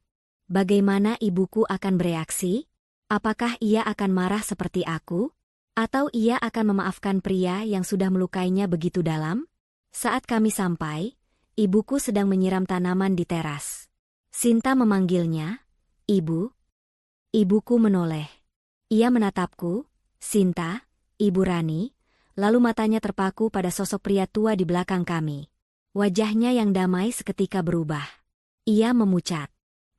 Bagaimana ibuku akan bereaksi? Apakah ia akan marah seperti aku? Atau ia akan memaafkan pria yang sudah melukainya begitu dalam? Saat kami sampai, ibuku sedang menyiram tanaman di teras. Sinta memanggilnya, "Ibu." Ibuku menoleh. Ia menatapku, "Sinta, Ibu Rani," lalu matanya terpaku pada sosok pria tua di belakang kami. Wajahnya yang damai seketika berubah. Ia memucat.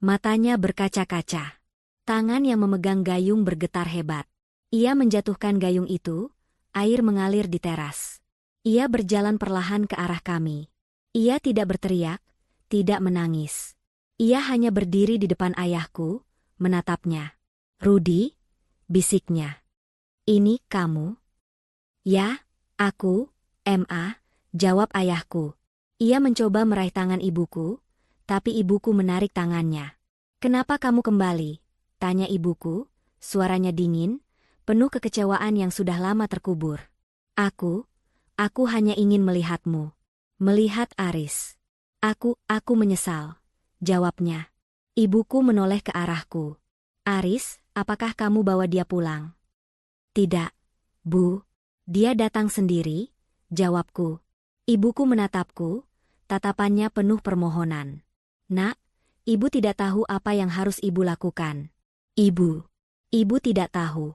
Matanya berkaca-kaca. Tangan yang memegang gayung bergetar hebat. Ia menjatuhkan gayung itu, air mengalir di teras. Ia berjalan perlahan ke arah kami. Ia tidak berteriak, tidak menangis. Ia hanya berdiri di depan ayahku, menatapnya. "Rudi," bisiknya. "Ini kamu?" "Ya, aku, Ma," jawab ayahku. Ia mencoba meraih tangan ibuku, tapi ibuku menarik tangannya. "Kenapa kamu kembali?" tanya ibuku, suaranya dingin, penuh kekecewaan yang sudah lama terkubur. Aku hanya ingin melihatmu. Melihat Aris." Aku menyesal," jawabnya. Ibuku menoleh ke arahku. "Aris, apakah kamu bawa dia pulang?" "Tidak, Bu. Dia datang sendiri," jawabku. Ibuku menatapku, tatapannya penuh permohonan. "Nak, ibu tidak tahu apa yang harus ibu lakukan." Ibu tidak tahu."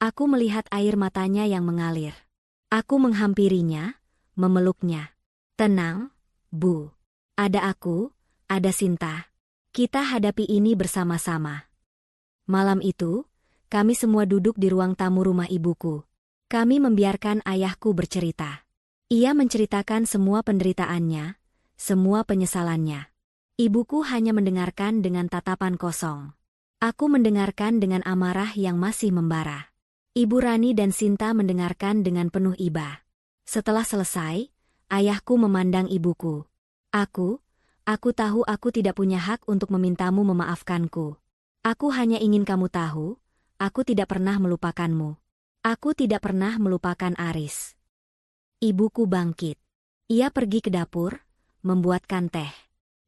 Aku melihat air matanya yang mengalir. Aku menghampirinya, memeluknya. "Tenang, Bu. Ada aku, ada Sinta. Kita hadapi ini bersama-sama." Malam itu, kami semua duduk di ruang tamu rumah ibuku. Kami membiarkan ayahku bercerita. Ia menceritakan semua penderitaannya, semua penyesalannya. Ibuku hanya mendengarkan dengan tatapan kosong. Aku mendengarkan dengan amarah yang masih membara. Ibu Rani dan Sinta mendengarkan dengan penuh iba. Setelah selesai, ayahku memandang ibuku. Aku tahu aku tidak punya hak untuk memintamu memaafkanku. Aku hanya ingin kamu tahu, aku tidak pernah melupakanmu. Aku tidak pernah melupakan Aris." Ibuku bangkit. Ia pergi ke dapur, membuatkan teh.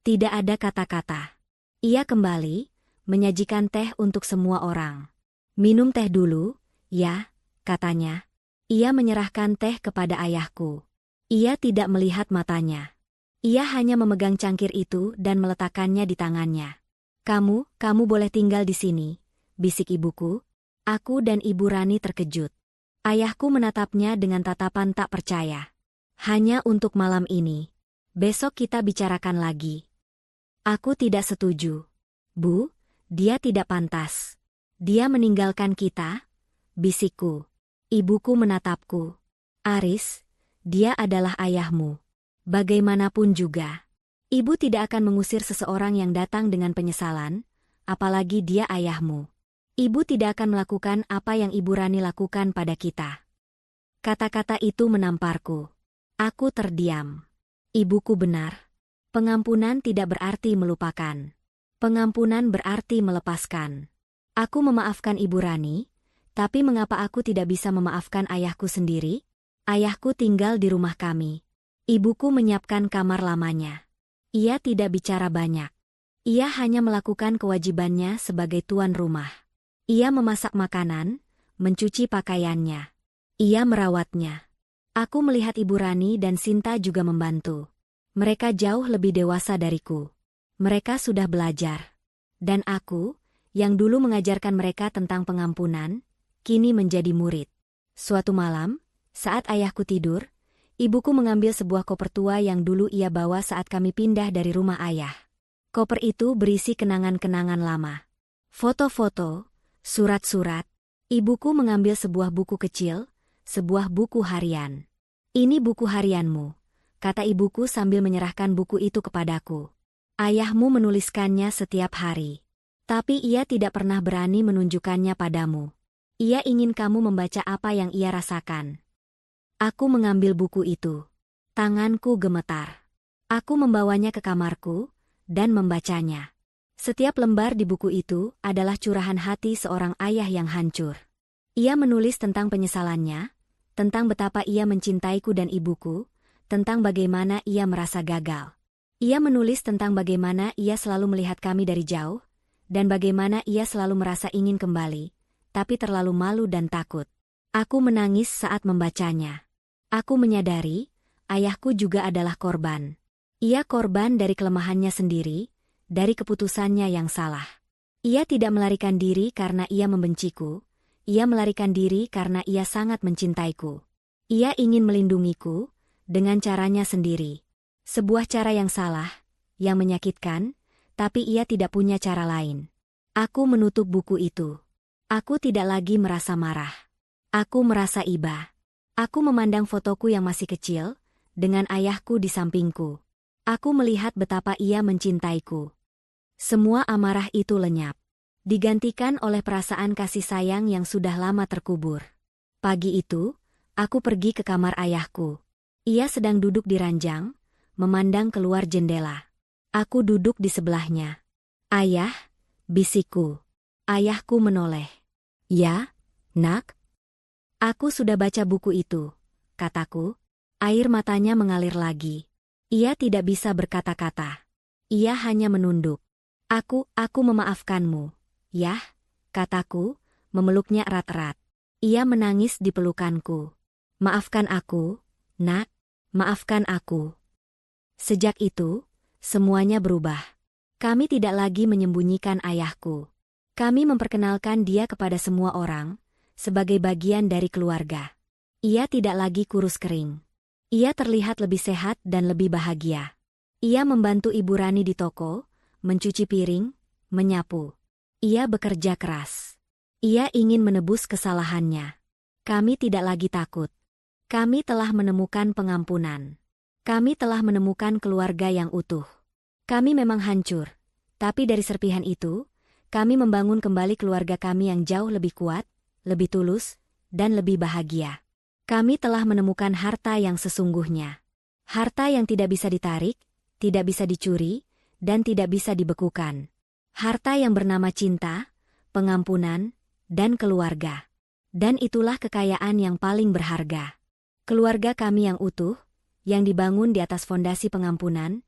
Tidak ada kata-kata. Ia kembali, menyajikan teh untuk semua orang. "Minum teh dulu, ya," katanya. Ia menyerahkan teh kepada ayahku. Ia tidak melihat matanya. Ia hanya memegang cangkir itu dan meletakkannya di tangannya. Kamu boleh tinggal di sini," bisik ibuku. Aku dan Ibu Rani terkejut. Ayahku menatapnya dengan tatapan tak percaya. "Hanya untuk malam ini. Besok kita bicarakan lagi." Aku tidak setuju. "Bu, Dia tidak pantas. Dia meninggalkan kita, bisikku. Ibuku menatapku. Aris, dia adalah ayahmu. Bagaimanapun juga. Ibu tidak akan mengusir seseorang yang datang dengan penyesalan, apalagi dia ayahmu. Ibu tidak akan melakukan apa yang Ibu Rani lakukan pada kita. Kata-kata itu menamparku. Aku terdiam. Ibuku benar. Pengampunan tidak berarti melupakan. Pengampunan berarti melepaskan. Aku memaafkan Ibu Rani, tapi mengapa aku tidak bisa memaafkan ayahku sendiri? Ayahku tinggal di rumah kami. Ibuku menyiapkan kamar lamanya. Ia tidak bicara banyak. Ia hanya melakukan kewajibannya sebagai tuan rumah. Ia memasak makanan, mencuci pakaiannya. Ia merawatnya. Aku melihat Ibu Rani dan Sinta juga membantu. Mereka jauh lebih dewasa dariku. Mereka sudah belajar. Dan aku, yang dulu mengajarkan mereka tentang pengampunan, kini menjadi murid. Suatu malam, saat ayahku tidur, ibuku mengambil sebuah koper tua yang dulu ia bawa saat kami pindah dari rumah ayah. Koper itu berisi kenangan-kenangan lama. Foto-foto, surat-surat. Ibuku mengambil sebuah buku kecil, sebuah buku harian. "Ini buku harianmu," kata ibuku sambil menyerahkan buku itu kepadaku. "Ayahmu menuliskannya setiap hari. Tapi ia tidak pernah berani menunjukkannya padamu. Ia ingin kamu membaca apa yang ia rasakan." Aku mengambil buku itu. Tanganku gemetar. Aku membawanya ke kamarku dan membacanya. Setiap lembar di buku itu adalah curahan hati seorang ayah yang hancur. Ia menulis tentang penyesalannya, tentang betapa ia mencintaiku dan ibuku, tentang bagaimana ia merasa gagal. Ia menulis tentang bagaimana ia selalu melihat kami dari jauh, dan bagaimana ia selalu merasa ingin kembali, tapi terlalu malu dan takut. Aku menangis saat membacanya. Aku menyadari, ayahku juga adalah korban. Ia korban dari kelemahannya sendiri, dari keputusannya yang salah. Ia tidak melarikan diri karena ia membenciku, ia melarikan diri karena ia sangat mencintaiku. Ia ingin melindungiku, dengan caranya sendiri. Sebuah cara yang salah, yang menyakitkan, tapi ia tidak punya cara lain. Aku menutup buku itu. Aku tidak lagi merasa marah. Aku merasa iba. Aku memandang fotoku yang masih kecil, dengan ayahku di sampingku. Aku melihat betapa ia mencintaiku. Semua amarah itu lenyap. Digantikan oleh perasaan kasih sayang yang sudah lama terkubur. Pagi itu, aku pergi ke kamar ayahku. Ia sedang duduk di ranjang, memandang keluar jendela. Aku duduk di sebelahnya. "Ayah," bisikku. Ayahku menoleh. "Ya, nak?" "Aku sudah baca buku itu," kataku. Air matanya mengalir lagi. Ia tidak bisa berkata-kata. Ia hanya menunduk. Aku memaafkanmu, yah," kataku, memeluknya erat-erat. Ia menangis di pelukanku. "Maafkan aku, nak, maafkan aku." Sejak itu, semuanya berubah. Kami tidak lagi menyembunyikan ayahku. Kami memperkenalkan dia kepada semua orang, sebagai bagian dari keluarga. Ia tidak lagi kurus kering. Ia terlihat lebih sehat dan lebih bahagia. Ia membantu Ibu Rani di toko, mencuci piring, menyapu. Ia bekerja keras. Ia ingin menebus kesalahannya. Kami tidak lagi takut. Kami telah menemukan pengampunan. Kami telah menemukan keluarga yang utuh. Kami memang hancur, tapi dari serpihan itu, kami membangun kembali keluarga kami yang jauh lebih kuat, lebih tulus, dan lebih bahagia. Kami telah menemukan harta yang sesungguhnya. Harta yang tidak bisa ditarik, tidak bisa dicuri, dan tidak bisa dibekukan. Harta yang bernama cinta, pengampunan, dan keluarga. Dan itulah kekayaan yang paling berharga. Keluarga kami yang utuh, yang dibangun di atas fondasi pengampunan,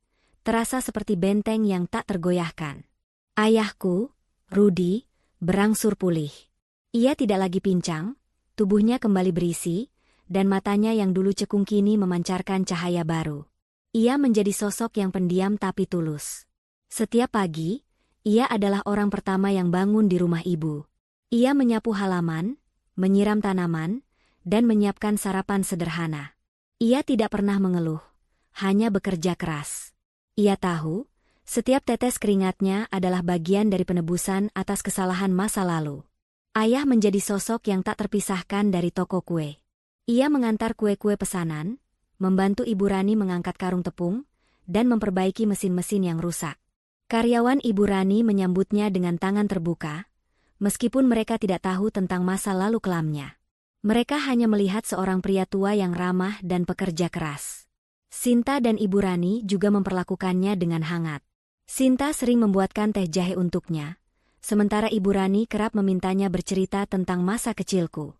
terasa seperti benteng yang tak tergoyahkan. Ayahku, Rudi, berangsur pulih. Ia tidak lagi pincang, tubuhnya kembali berisi, dan matanya yang dulu cekung kini memancarkan cahaya baru. Ia menjadi sosok yang pendiam tapi tulus. Setiap pagi, ia adalah orang pertama yang bangun di rumah ibu. Ia menyapu halaman, menyiram tanaman, dan menyiapkan sarapan sederhana. Ia tidak pernah mengeluh, hanya bekerja keras. Ia tahu, Setiap tetes keringatnya adalah bagian dari penebusan atas kesalahan masa lalu. Ayah menjadi sosok yang tak terpisahkan dari toko kue. Ia mengantar kue-kue pesanan, membantu Ibu Rani mengangkat karung tepung, dan memperbaiki mesin-mesin yang rusak. Karyawan Ibu Rani menyambutnya dengan tangan terbuka, meskipun mereka tidak tahu tentang masa lalu kelamnya. Mereka hanya melihat seorang pria tua yang ramah dan pekerja keras. Sinta dan Ibu Rani juga memperlakukannya dengan hangat. Sinta sering membuatkan teh jahe untuknya, sementara Ibu Rani kerap memintanya bercerita tentang masa kecilku.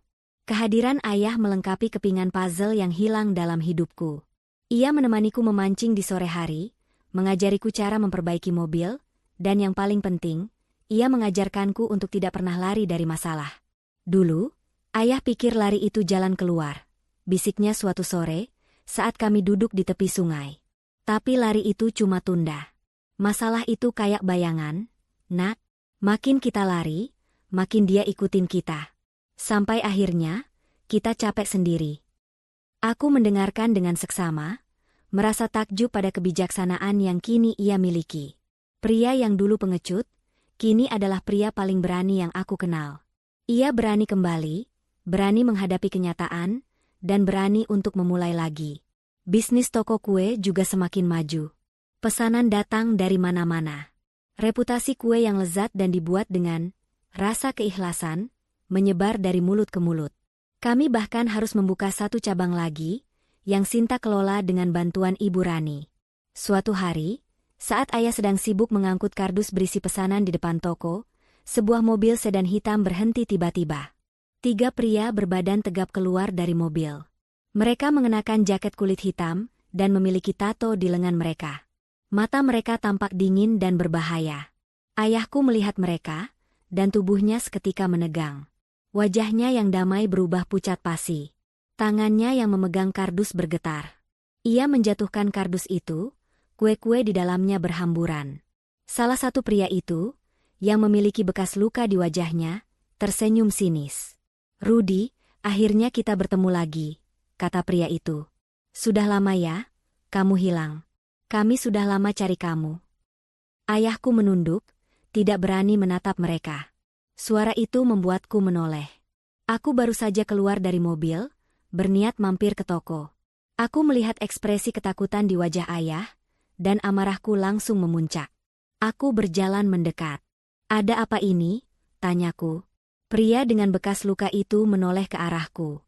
Kehadiran ayah melengkapi kepingan puzzle yang hilang dalam hidupku. Ia menemaniku memancing di sore hari, mengajariku cara memperbaiki mobil, dan yang paling penting, ia mengajarkanku untuk tidak pernah lari dari masalah. Dulu, ayah pikir lari itu jalan keluar, bisiknya suatu sore, saat kami duduk di tepi sungai. Tapi lari itu cuma tunda. Masalah itu kayak bayangan, nak. Makin kita lari, makin dia ikutin kita. Sampai akhirnya, kita capek sendiri. Aku mendengarkan dengan seksama, merasa takjub pada kebijaksanaan yang kini ia miliki. Pria yang dulu pengecut, kini adalah pria paling berani yang aku kenal. Ia berani kembali, berani menghadapi kenyataan, dan berani untuk memulai lagi. Bisnis toko kue juga semakin maju. Pesanan datang dari mana-mana. Reputasi kue yang lezat dan dibuat dengan rasa keikhlasan menyebar dari mulut ke mulut. Kami bahkan harus membuka satu cabang lagi, yang Sinta kelola dengan bantuan Ibu Rani. Suatu hari, saat ayah sedang sibuk mengangkut kardus berisi pesanan di depan toko, sebuah mobil sedan hitam berhenti tiba-tiba. 3 pria berbadan tegap keluar dari mobil. Mereka mengenakan jaket kulit hitam dan memiliki tato di lengan mereka. Mata mereka tampak dingin dan berbahaya. Ayahku melihat mereka, dan tubuhnya seketika menegang. Wajahnya yang damai berubah pucat pasi. Tangannya yang memegang kardus bergetar. Ia menjatuhkan kardus itu, kue-kue di dalamnya berhamburan. Salah satu pria itu, yang memiliki bekas luka di wajahnya, tersenyum sinis. "Rudi, akhirnya kita bertemu lagi," kata pria itu. "Sudah lama ya, kamu hilang. Kami sudah lama cari kamu." Ayahku menunduk, tidak berani menatap mereka. Suara itu membuatku menoleh. Aku baru saja keluar dari mobil, berniat mampir ke toko. Aku melihat ekspresi ketakutan di wajah ayah, dan amarahku langsung memuncak. Aku berjalan mendekat. "Ada apa ini?" tanyaku. Pria dengan bekas luka itu menoleh ke arahku.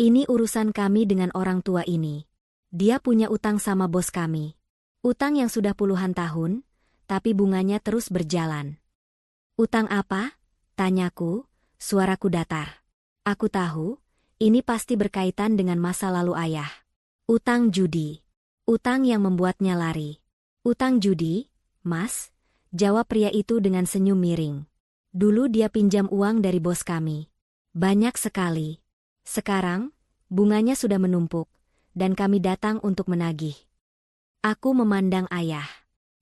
"Ini urusan kami dengan orang tua ini. Dia punya utang sama bos kami. Utang yang sudah puluhan tahun, tapi bunganya terus berjalan." "Utang apa?" tanyaku, suaraku datar. Aku tahu, ini pasti berkaitan dengan masa lalu ayah. "Utang judi. Utang yang membuatnya lari." "Utang judi, Mas?" jawab pria itu dengan senyum miring. "Dulu dia pinjam uang dari bos kami. Banyak sekali. Sekarang, bunganya sudah menumpuk, dan kami datang untuk menagih." Aku memandang ayah.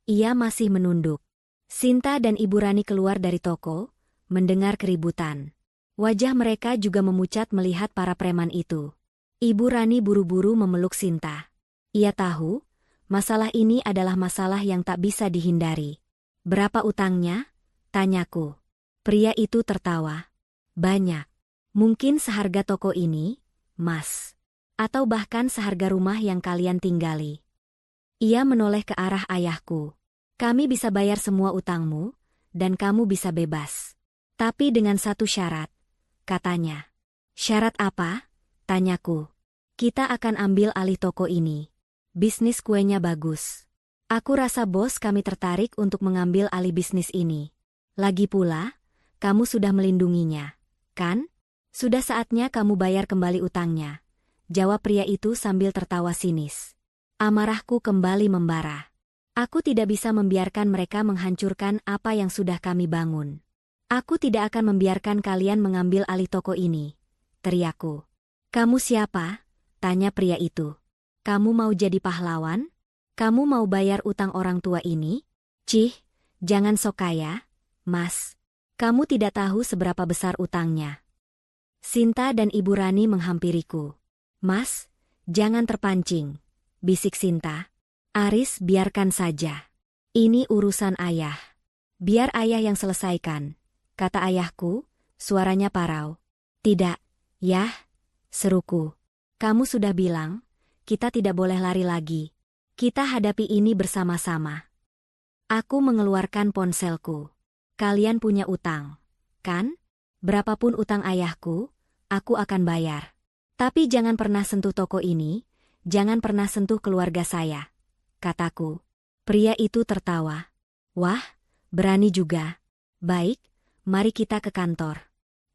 Ia masih menunduk. Sinta dan Ibu Rani keluar dari toko, mendengar keributan. Wajah mereka juga memucat melihat para preman itu. Ibu Rani buru-buru memeluk Sinta. Ia tahu, masalah ini adalah masalah yang tak bisa dihindari. "Berapa utangnya?" tanyaku. Pria itu tertawa. "Banyak. Mungkin seharga toko ini, Mas. Atau bahkan seharga rumah yang kalian tinggali." Ia menoleh ke arah ayahku. "Kami bisa bayar semua utangmu, dan kamu bisa bebas. Tapi dengan satu syarat," katanya. "Syarat apa?" tanyaku. "Kita akan ambil alih toko ini. Bisnis kuenya bagus. Aku rasa bos kami tertarik untuk mengambil alih bisnis ini. Lagi pula, kamu sudah melindunginya, kan? Sudah saatnya kamu bayar kembali utangnya," jawab pria itu sambil tertawa sinis. Amarahku kembali membara. Aku tidak bisa membiarkan mereka menghancurkan apa yang sudah kami bangun. "Aku tidak akan membiarkan kalian mengambil alih toko ini," teriakku. "Kamu siapa?" tanya pria itu. "Kamu mau jadi pahlawan? Kamu mau bayar utang orang tua ini?" "Cih, jangan sok kaya, Mas. Kamu tidak tahu seberapa besar utangnya." Sinta dan Ibu Rani menghampiriku. "Mas, jangan terpancing," bisik Sinta. "Aris, biarkan saja. Ini urusan ayah. Biar ayah yang selesaikan, kata ayahku, suaranya parau. Tidak, Yah, seruku. Kamu sudah bilang, kita tidak boleh lari lagi. Kita hadapi ini bersama-sama. Aku mengeluarkan ponselku. Kalian punya utang, kan? Berapapun utang ayahku, aku akan bayar. Tapi jangan pernah sentuh toko ini, jangan pernah sentuh keluarga saya, kataku. Pria itu tertawa. Wah, berani juga. Baik, mari kita ke kantor.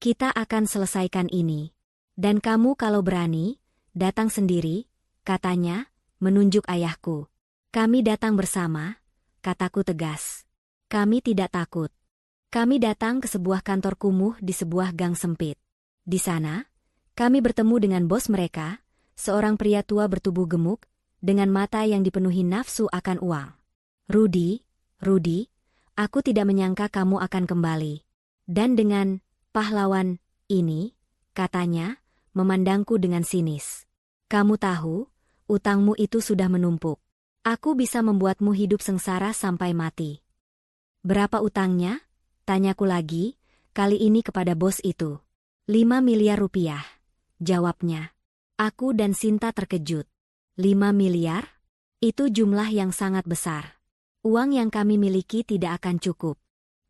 Kita akan selesaikan ini. Dan kamu kalau berani, datang sendiri, katanya, menunjuk ayahku. Kami datang bersama, kataku tegas. Kami tidak takut. Kami datang ke sebuah kantor kumuh di sebuah gang sempit. Di sana, kami bertemu dengan bos mereka, seorang pria tua bertubuh gemuk, dengan mata yang dipenuhi nafsu akan uang. Rudy, aku tidak menyangka kamu akan kembali. Dan dengan pahlawan ini, katanya, memandangku dengan sinis. Kamu tahu, utangmu itu sudah menumpuk. Aku bisa membuatmu hidup sengsara sampai mati. Berapa utangnya? Tanyaku lagi, kali ini kepada bos itu. 5 miliar rupiah, jawabnya. Aku dan Sinta terkejut. 5 miliar? Itu jumlah yang sangat besar. Uang yang kami miliki tidak akan cukup.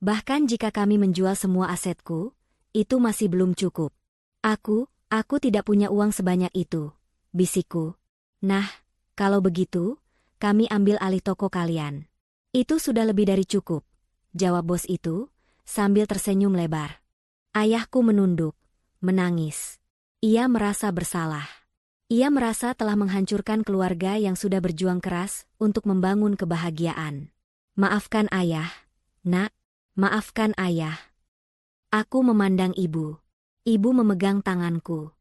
Bahkan jika kami menjual semua asetku, itu masih belum cukup. Aku tidak punya uang sebanyak itu, bisikku. Nah, kalau begitu, kami ambil alih toko kalian. Itu sudah lebih dari cukup, jawab bos itu, sambil tersenyum lebar. Ayahku menunduk, menangis. Ia merasa bersalah. Ia merasa telah menghancurkan keluarga yang sudah berjuang keras untuk membangun kebahagiaan. Maafkan ayah, nak, maafkan ayah. Aku memandang ibu. Ibu memegang tanganku.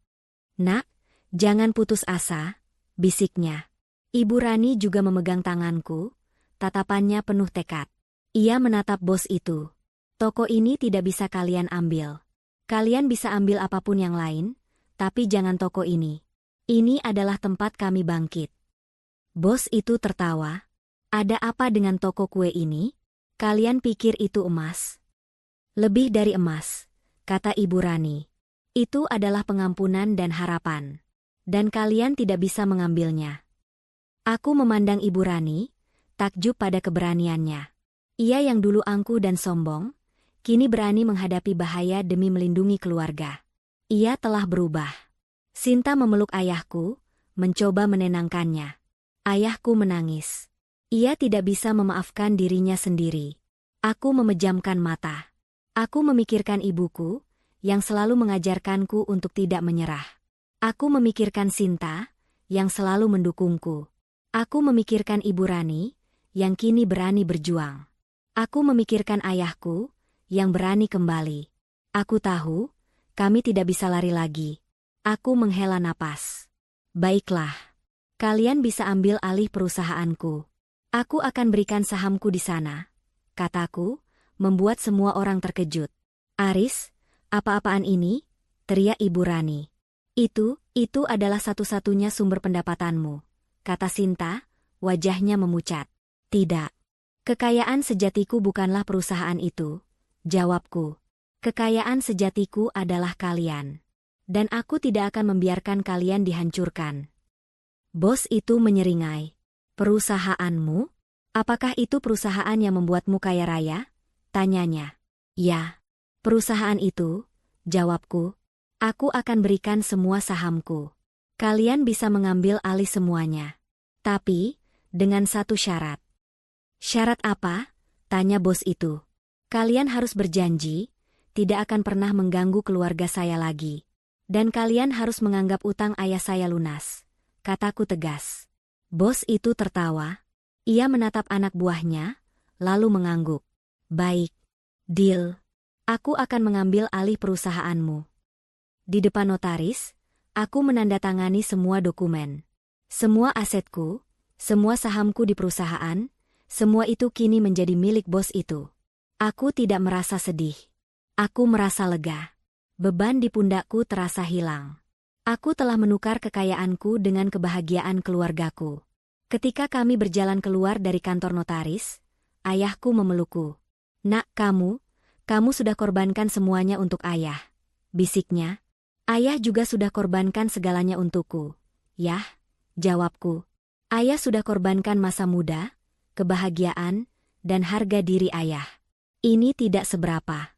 Nak, jangan putus asa, bisiknya. Ibu Rani juga memegang tanganku, tatapannya penuh tekad. Ia menatap bos itu. Toko ini tidak bisa kalian ambil. Kalian bisa ambil apapun yang lain, tapi jangan toko ini. Ini adalah tempat kami bangkit. Bos itu tertawa. Ada apa dengan toko kue ini? Kalian pikir itu emas? Lebih dari emas, kata Ibu Rani. Itu adalah pengampunan dan harapan. Dan kalian tidak bisa mengambilnya. Aku memandang Ibu Rani, takjub pada keberaniannya. Ia yang dulu angkuh dan sombong, kini berani menghadapi bahaya demi melindungi keluarga. Ia telah berubah. Sinta memeluk ayahku, mencoba menenangkannya. Ayahku menangis. Ia tidak bisa memaafkan dirinya sendiri. Aku memejamkan mata. Aku memikirkan ibuku, yang selalu mengajarkanku untuk tidak menyerah. Aku memikirkan Sinta, yang selalu mendukungku. Aku memikirkan Ibu Rani, yang kini berani berjuang. Aku memikirkan ayahku, yang berani kembali. Aku tahu, kami tidak bisa lari lagi. Aku menghela napas. Baiklah. Kalian bisa ambil alih perusahaanku. Aku akan berikan sahamku di sana, kataku, membuat semua orang terkejut. Aris, apa-apaan ini? Teriak Ibu Rani. Itu adalah satu-satunya sumber pendapatanmu, kata Sinta, wajahnya memucat. Tidak. Kekayaan sejatiku bukanlah perusahaan itu, jawabku. Kekayaan sejatiku adalah kalian. Dan aku tidak akan membiarkan kalian dihancurkan. Bos itu menyeringai. Perusahaanmu? Apakah itu perusahaan yang membuatmu kaya raya? Tanyanya. Ya. Perusahaan itu, jawabku. Aku akan berikan semua sahamku. Kalian bisa mengambil alih semuanya. Tapi, dengan satu syarat. Syarat apa? Tanya bos itu. Kalian harus berjanji, tidak akan pernah mengganggu keluarga saya lagi. Dan kalian harus menganggap utang ayah saya lunas, kataku tegas. Bos itu tertawa. Ia menatap anak buahnya, lalu mengangguk. Baik. Deal. Aku akan mengambil alih perusahaanmu. Di depan notaris, aku menandatangani semua dokumen. Semua asetku, semua sahamku di perusahaan, semua itu kini menjadi milik bos itu. Aku tidak merasa sedih. Aku merasa lega. Beban di pundakku terasa hilang. Aku telah menukar kekayaanku dengan kebahagiaan keluargaku. Ketika kami berjalan keluar dari kantor notaris, ayahku memelukku. Nak, kamu sudah korbankan semuanya untuk ayah, bisiknya. Ayah juga sudah korbankan segalanya untukku. Yah, jawabku. Ayah sudah korbankan masa muda, kebahagiaan, dan harga diri ayah. Ini tidak seberapa.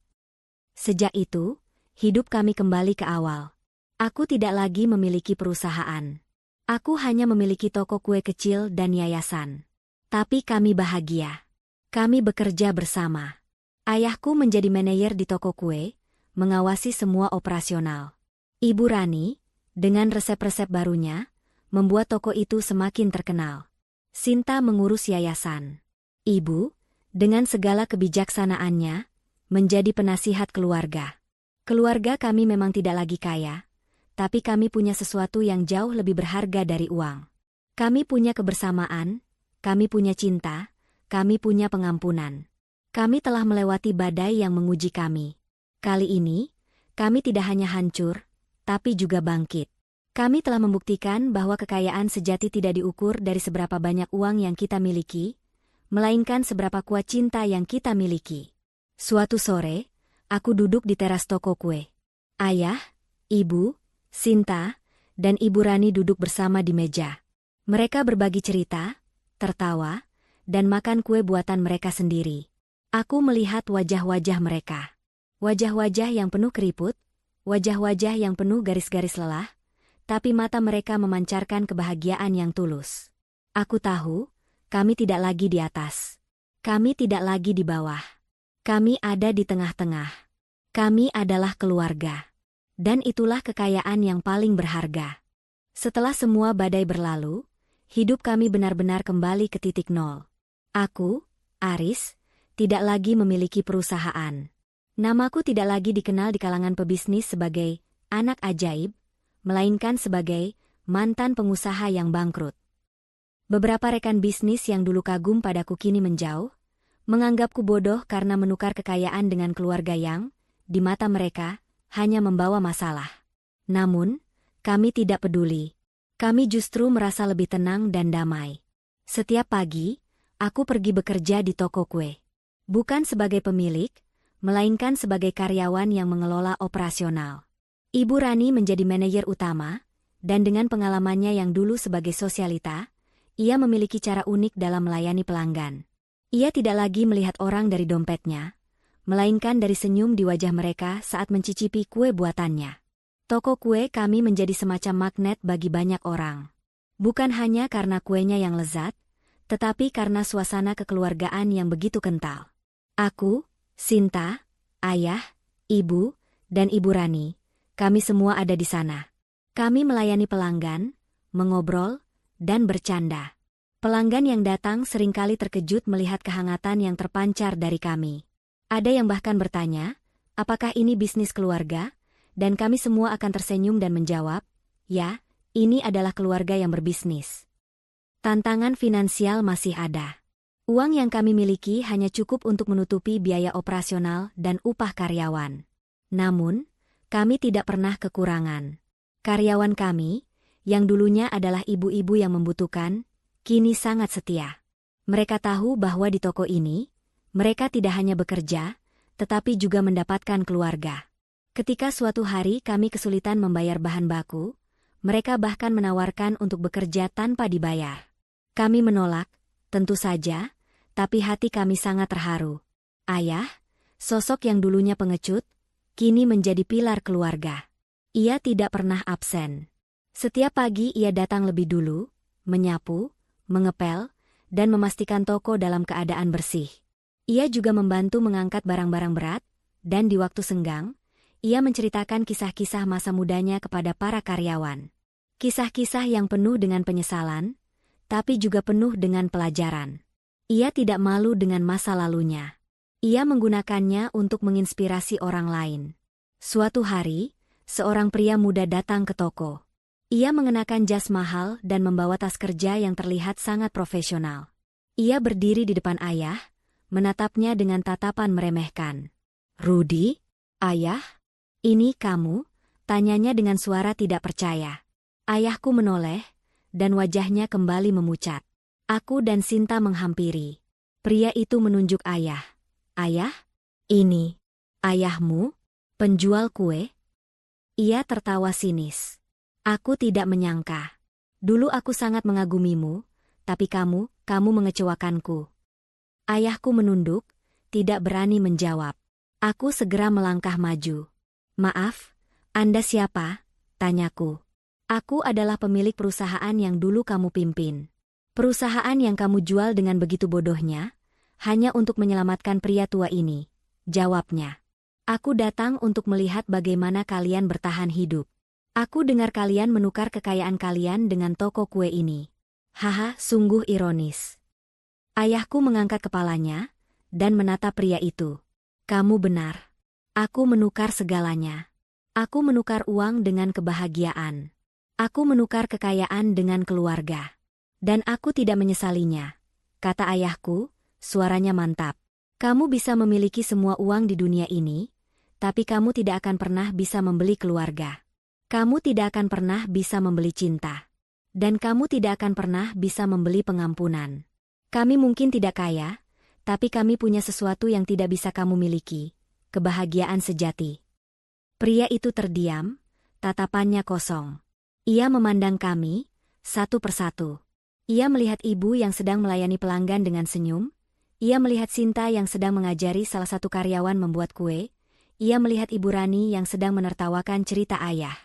Sejak itu, hidup kami kembali ke awal. Aku tidak lagi memiliki perusahaan. Aku hanya memiliki toko kue kecil dan yayasan. Tapi kami bahagia. Kami bekerja bersama. Ayahku menjadi manajer di toko kue, mengawasi semua operasional. Ibu Rani, dengan resep-resep barunya, membuat toko itu semakin terkenal. Sinta mengurus yayasan. Ibu, dengan segala kebijaksanaannya, menjadi penasihat keluarga. Keluarga kami memang tidak lagi kaya, tapi kami punya sesuatu yang jauh lebih berharga dari uang. Kami punya kebersamaan, kami punya cinta, kami punya pengampunan. Kami telah melewati badai yang menguji kami. Kali ini, kami tidak hanya hancur, tapi juga bangkit. Kami telah membuktikan bahwa kekayaan sejati tidak diukur dari seberapa banyak uang yang kita miliki, melainkan seberapa kuat cinta yang kita miliki. Suatu sore, aku duduk di teras toko kue. Ayah, ibu, Sinta, dan Ibu Rani duduk bersama di meja. Mereka berbagi cerita, tertawa, dan makan kue buatan mereka sendiri. Aku melihat wajah-wajah mereka. Wajah-wajah yang penuh keriput, wajah-wajah yang penuh garis-garis lelah, tapi mata mereka memancarkan kebahagiaan yang tulus. Aku tahu, kami tidak lagi di atas. Kami tidak lagi di bawah. Kami ada di tengah-tengah. Kami adalah keluarga. Dan itulah kekayaan yang paling berharga. Setelah semua badai berlalu, hidup kami benar-benar kembali ke titik nol. Aku, Aris, tidak lagi memiliki perusahaan. Namaku tidak lagi dikenal di kalangan pebisnis sebagai anak ajaib, melainkan sebagai mantan pengusaha yang bangkrut. Beberapa rekan bisnis yang dulu kagum padaku kini menjauh, menganggapku bodoh karena menukar kekayaan dengan keluarga yang, di mata mereka, hanya membawa masalah. Namun, kami tidak peduli. Kami justru merasa lebih tenang dan damai. Setiap pagi, aku pergi bekerja di toko kue. Bukan sebagai pemilik, melainkan sebagai karyawan yang mengelola operasional. Ibu Rani menjadi manajer utama, dan dengan pengalamannya yang dulu sebagai sosialita, ia memiliki cara unik dalam melayani pelanggan. Ia tidak lagi melihat orang dari dompetnya, melainkan dari senyum di wajah mereka saat mencicipi kue buatannya. Toko kue kami menjadi semacam magnet bagi banyak orang. Bukan hanya karena kuenya yang lezat, tetapi karena suasana kekeluargaan yang begitu kental. Aku, Sinta, ayah, ibu, dan Ibu Rani, kami semua ada di sana. Kami melayani pelanggan, mengobrol, dan bercanda. Pelanggan yang datang seringkali terkejut melihat kehangatan yang terpancar dari kami. Ada yang bahkan bertanya, apakah ini bisnis keluarga? Dan kami semua akan tersenyum dan menjawab, ya, ini adalah keluarga yang berbisnis. Tantangan finansial masih ada. Uang yang kami miliki hanya cukup untuk menutupi biaya operasional dan upah karyawan. Namun, kami tidak pernah kekurangan. Karyawan kami, yang dulunya adalah ibu-ibu yang membutuhkan, kini sangat setia. Mereka tahu bahwa di toko ini, mereka tidak hanya bekerja, tetapi juga mendapatkan keluarga. Ketika suatu hari kami kesulitan membayar bahan baku, mereka bahkan menawarkan untuk bekerja tanpa dibayar. Kami menolak, tentu saja, tapi hati kami sangat terharu. Ayah, sosok yang dulunya pengecut, kini menjadi pilar keluarga. Ia tidak pernah absen. Setiap pagi ia datang lebih dulu, menyapu, mengepel, dan memastikan toko dalam keadaan bersih. Ia juga membantu mengangkat barang-barang berat, dan di waktu senggang, ia menceritakan kisah-kisah masa mudanya kepada para karyawan. Kisah-kisah yang penuh dengan penyesalan, tapi juga penuh dengan pelajaran. Ia tidak malu dengan masa lalunya. Ia menggunakannya untuk menginspirasi orang lain. Suatu hari, seorang pria muda datang ke toko. Ia mengenakan jas mahal dan membawa tas kerja yang terlihat sangat profesional. Ia berdiri di depan ayah, menatapnya dengan tatapan meremehkan. "Rudy, ayah, ini kamu?" tanyanya dengan suara tidak percaya. Ayahku menoleh, dan wajahnya kembali memucat. Aku dan Sinta menghampiri. Pria itu menunjuk ayah. Ayah? Ini. Ayahmu? Penjual kue? Ia tertawa sinis. Aku tidak menyangka. Dulu aku sangat mengagumimu, tapi kamu mengecewakanku. Ayahku menunduk, tidak berani menjawab. Aku segera melangkah maju. Maaf, Anda siapa? Tanyaku. Aku adalah pemilik perusahaan yang dulu kamu pimpin. Perusahaan yang kamu jual dengan begitu bodohnya, hanya untuk menyelamatkan pria tua ini. Jawabnya. Aku datang untuk melihat bagaimana kalian bertahan hidup. Aku dengar kalian menukar kekayaan kalian dengan toko kue ini. Haha, sungguh ironis. Ayahku mengangkat kepalanya dan menatap pria itu. Kamu benar. Aku menukar segalanya. Aku menukar uang dengan kebahagiaan. Aku menukar kekayaan dengan keluarga. Dan aku tidak menyesalinya. Kata ayahku, suaranya mantap. Kamu bisa memiliki semua uang di dunia ini, tapi kamu tidak akan pernah bisa membeli keluarga. Kamu tidak akan pernah bisa membeli cinta. Dan kamu tidak akan pernah bisa membeli pengampunan. Kami mungkin tidak kaya, tapi kami punya sesuatu yang tidak bisa kamu miliki, kebahagiaan sejati. Pria itu terdiam, tatapannya kosong. Ia memandang kami, satu persatu. Ia melihat ibu yang sedang melayani pelanggan dengan senyum. Ia melihat Sinta yang sedang mengajari salah satu karyawan membuat kue. Ia melihat Ibu Rani yang sedang menertawakan cerita ayah.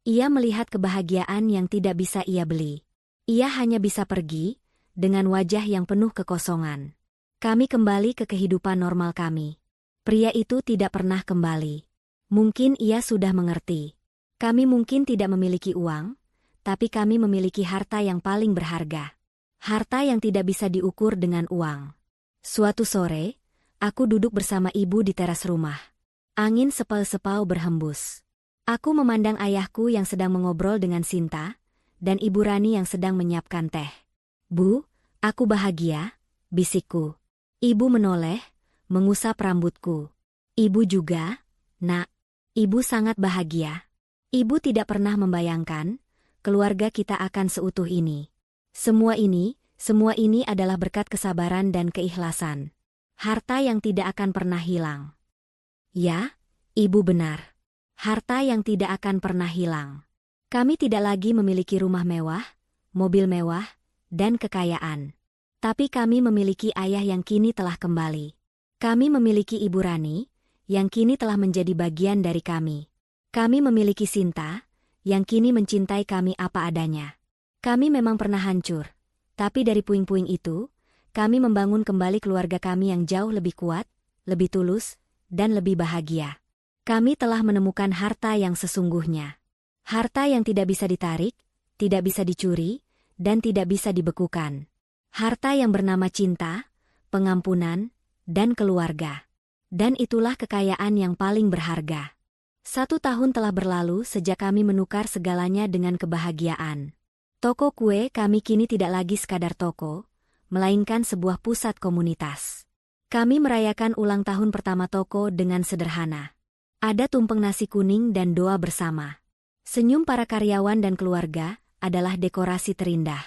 Ia melihat kebahagiaan yang tidak bisa ia beli. Ia hanya bisa pergi, dengan wajah yang penuh kekosongan. Kami kembali ke kehidupan normal kami. Pria itu tidak pernah kembali. Mungkin ia sudah mengerti. Kami mungkin tidak memiliki uang, tapi kami memiliki harta yang paling berharga. Harta yang tidak bisa diukur dengan uang. Suatu sore, aku duduk bersama ibu di teras rumah. Angin sepau-sepau berhembus. Aku memandang ayahku yang sedang mengobrol dengan Sinta, dan Ibu Rani yang sedang menyiapkan teh. Bu, aku bahagia, bisikku. Ibu menoleh, mengusap rambutku. Ibu juga, Nak. Ibu sangat bahagia. Ibu tidak pernah membayangkan, keluarga kita akan seutuh ini. Semua ini adalah berkat kesabaran dan keikhlasan. Harta yang tidak akan pernah hilang. Ya, Ibu benar. Harta yang tidak akan pernah hilang. Kami tidak lagi memiliki rumah mewah, mobil mewah, dan kekayaan. Tapi kami memiliki ayah yang kini telah kembali. Kami memiliki Ibu Rani, yang kini telah menjadi bagian dari kami. Kami memiliki Sinta, yang kini mencintai kami apa adanya. Kami memang pernah hancur, tapi dari puing-puing itu, kami membangun kembali keluarga kami yang jauh lebih kuat, lebih tulus, dan lebih bahagia. Kami telah menemukan harta yang sesungguhnya. Harta yang tidak bisa ditarik, tidak bisa dicuri, dan tidak bisa dibekukan. Harta yang bernama cinta, pengampunan, dan keluarga. Dan itulah kekayaan yang paling berharga. 1 tahun telah berlalu sejak kami menukar segalanya dengan kebahagiaan. Toko kue kami kini tidak lagi sekadar toko, melainkan sebuah pusat komunitas. Kami merayakan ulang tahun pertama toko dengan sederhana. Ada tumpeng nasi kuning dan doa bersama. Senyum para karyawan dan keluarga adalah dekorasi terindah.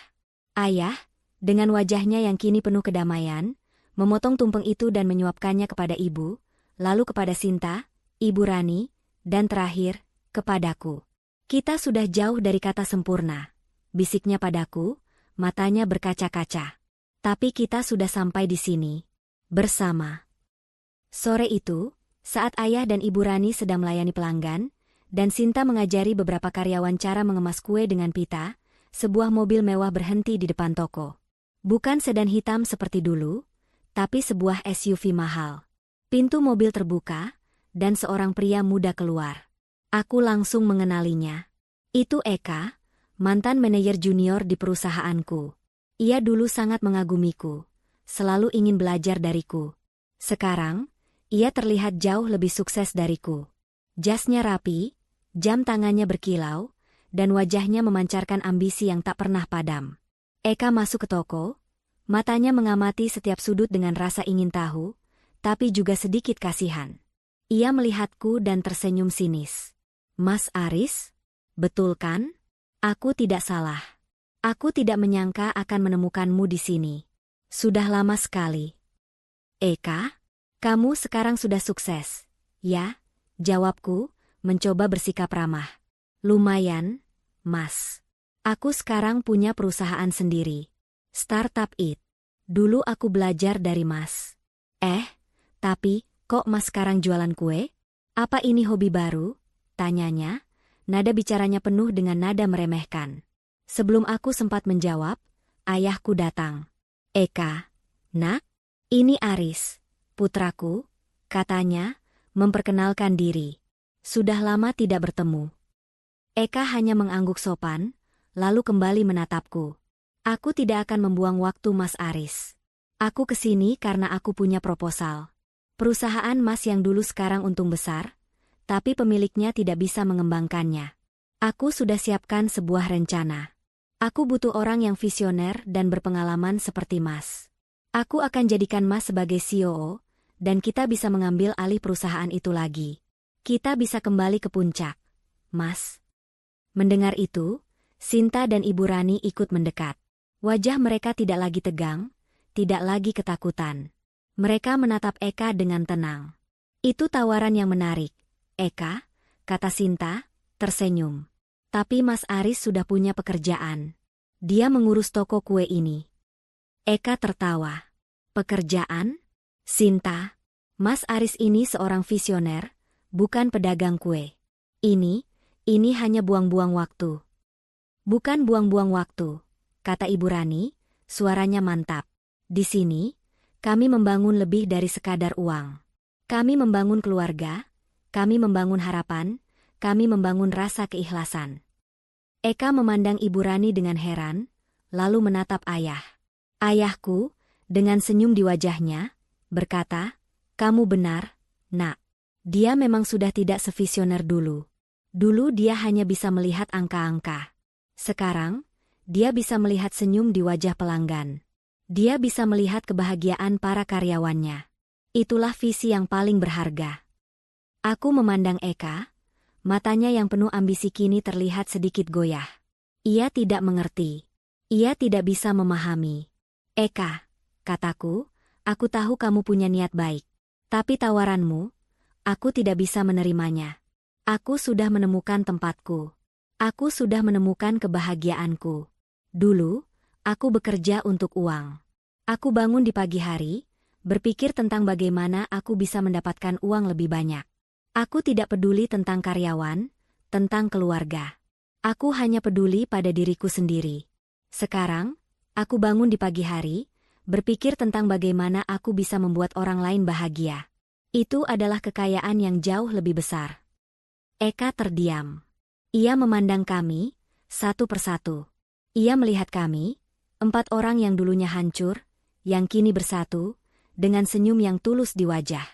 Ayah, dengan wajahnya yang kini penuh kedamaian, memotong tumpeng itu dan menyuapkannya kepada ibu, lalu kepada Sinta, Ibu Rani, dan terakhir, kepadaku. Kita sudah jauh dari kata sempurna, bisiknya padaku, matanya berkaca-kaca. Tapi kita sudah sampai di sini, bersama. Sore itu, saat ayah dan Ibu Rani sedang melayani pelanggan, dan Sinta mengajari beberapa karyawan cara mengemas kue dengan pita, sebuah mobil mewah berhenti di depan toko. Bukan sedan hitam seperti dulu, tapi sebuah SUV mahal. Pintu mobil terbuka, dan seorang pria muda keluar. Aku langsung mengenalinya. Itu Eka, mantan manajer junior di perusahaanku. Ia dulu sangat mengagumiku, selalu ingin belajar dariku. Sekarang, ia terlihat jauh lebih sukses dariku. Jasnya rapi, jam tangannya berkilau, dan wajahnya memancarkan ambisi yang tak pernah padam. Eka masuk ke toko, matanya mengamati setiap sudut dengan rasa ingin tahu, tapi juga sedikit kasihan. Ia melihatku dan tersenyum sinis. Mas Aris? Betul kan? Aku tidak salah. Aku tidak menyangka akan menemukanmu di sini. Sudah lama sekali. Eka, kamu sekarang sudah sukses. Ya, jawabku, mencoba bersikap ramah. Lumayan, Mas. Aku sekarang punya perusahaan sendiri. Startup It. Dulu aku belajar dari Mas. Tapi, kok Mas sekarang jualan kue? Apa ini hobi baru? Tanyanya, nada bicaranya penuh dengan nada meremehkan. Sebelum aku sempat menjawab, ayahku datang. Eka, nak, ini Aris, putraku, katanya, memperkenalkan diri. Sudah lama tidak bertemu. Eka hanya mengangguk sopan, lalu kembali menatapku. Aku tidak akan membuang waktu Mas Aris. Aku kesini karena aku punya proposal. Perusahaan Mas yang dulu sekarang untung besar, tapi pemiliknya tidak bisa mengembangkannya. Aku sudah siapkan sebuah rencana. Aku butuh orang yang visioner dan berpengalaman seperti Mas. Aku akan jadikan Mas sebagai CEO, dan kita bisa mengambil alih perusahaan itu lagi. Kita bisa kembali ke puncak, Mas. Mendengar itu, Sinta dan Ibu Rani ikut mendekat. Wajah mereka tidak lagi tegang, tidak lagi ketakutan. Mereka menatap Eka dengan tenang. Itu tawaran yang menarik, Eka, kata Sinta, tersenyum. Tapi Mas Aris sudah punya pekerjaan. Dia mengurus toko kue ini. Eka tertawa. Pekerjaan? Sinta, Mas Aris ini seorang visioner, bukan pedagang kue. Ini hanya buang-buang waktu. Bukan buang-buang waktu, kata Ibu Rani, suaranya mantap. Di sini, kami membangun lebih dari sekadar uang. Kami membangun keluarga, kami membangun harapan, kami membangun rasa keikhlasan. Eka memandang Ibu Rani dengan heran, lalu menatap ayah. Ayahku, dengan senyum di wajahnya, berkata, "Kamu benar, nak. Dia memang sudah tidak sevisioner dulu. Dulu dia hanya bisa melihat angka-angka. Sekarang, dia bisa melihat senyum di wajah pelanggan. Dia bisa melihat kebahagiaan para karyawannya. Itulah visi yang paling berharga." Aku memandang Eka, matanya yang penuh ambisi kini terlihat sedikit goyah. Ia tidak mengerti. Ia tidak bisa memahami. Eka, kataku, aku tahu kamu punya niat baik. Tapi tawaranmu, aku tidak bisa menerimanya. Aku sudah menemukan tempatku. Aku sudah menemukan kebahagiaanku. Dulu, aku bekerja untuk uang. Aku bangun di pagi hari, berpikir tentang bagaimana aku bisa mendapatkan uang lebih banyak. Aku tidak peduli tentang karyawan, tentang keluarga. Aku hanya peduli pada diriku sendiri. Sekarang, aku bangun di pagi hari, berpikir tentang bagaimana aku bisa membuat orang lain bahagia. Itu adalah kekayaan yang jauh lebih besar. Eka terdiam. Ia memandang kami, satu persatu. Ia melihat kami, 4 orang yang dulunya hancur, yang kini bersatu, dengan senyum yang tulus di wajah.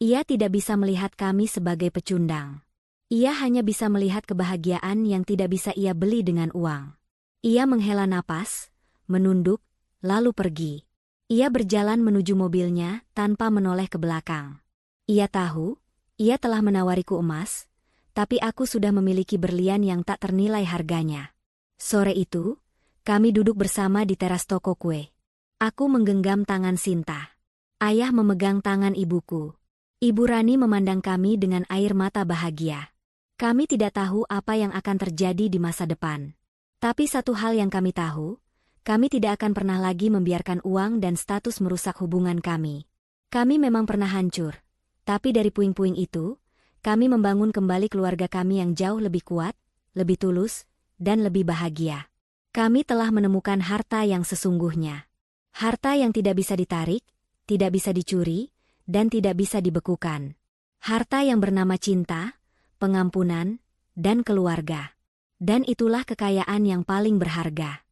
Ia tidak bisa melihat kami sebagai pecundang. Ia hanya bisa melihat kebahagiaan yang tidak bisa ia beli dengan uang. Ia menghela napas, menunduk, lalu pergi. Ia berjalan menuju mobilnya tanpa menoleh ke belakang. Ia tahu, ia telah menawariku emas, tapi aku sudah memiliki berlian yang tak ternilai harganya. Sore itu, kami duduk bersama di teras toko kue. Aku menggenggam tangan Sinta. Ayah memegang tangan ibuku. Ibu Rani memandang kami dengan air mata bahagia. Kami tidak tahu apa yang akan terjadi di masa depan. Tapi satu hal yang kami tahu, kami tidak akan pernah lagi membiarkan uang dan status merusak hubungan kami. Kami memang pernah hancur, tapi dari puing-puing itu, kami membangun kembali keluarga kami yang jauh lebih kuat, lebih tulus, dan lebih bahagia. Kami telah menemukan harta yang sesungguhnya. Harta yang tidak bisa ditarik, tidak bisa dicuri, dan tidak bisa dibekukan. Harta yang bernama cinta, pengampunan, dan keluarga. Dan itulah kekayaan yang paling berharga.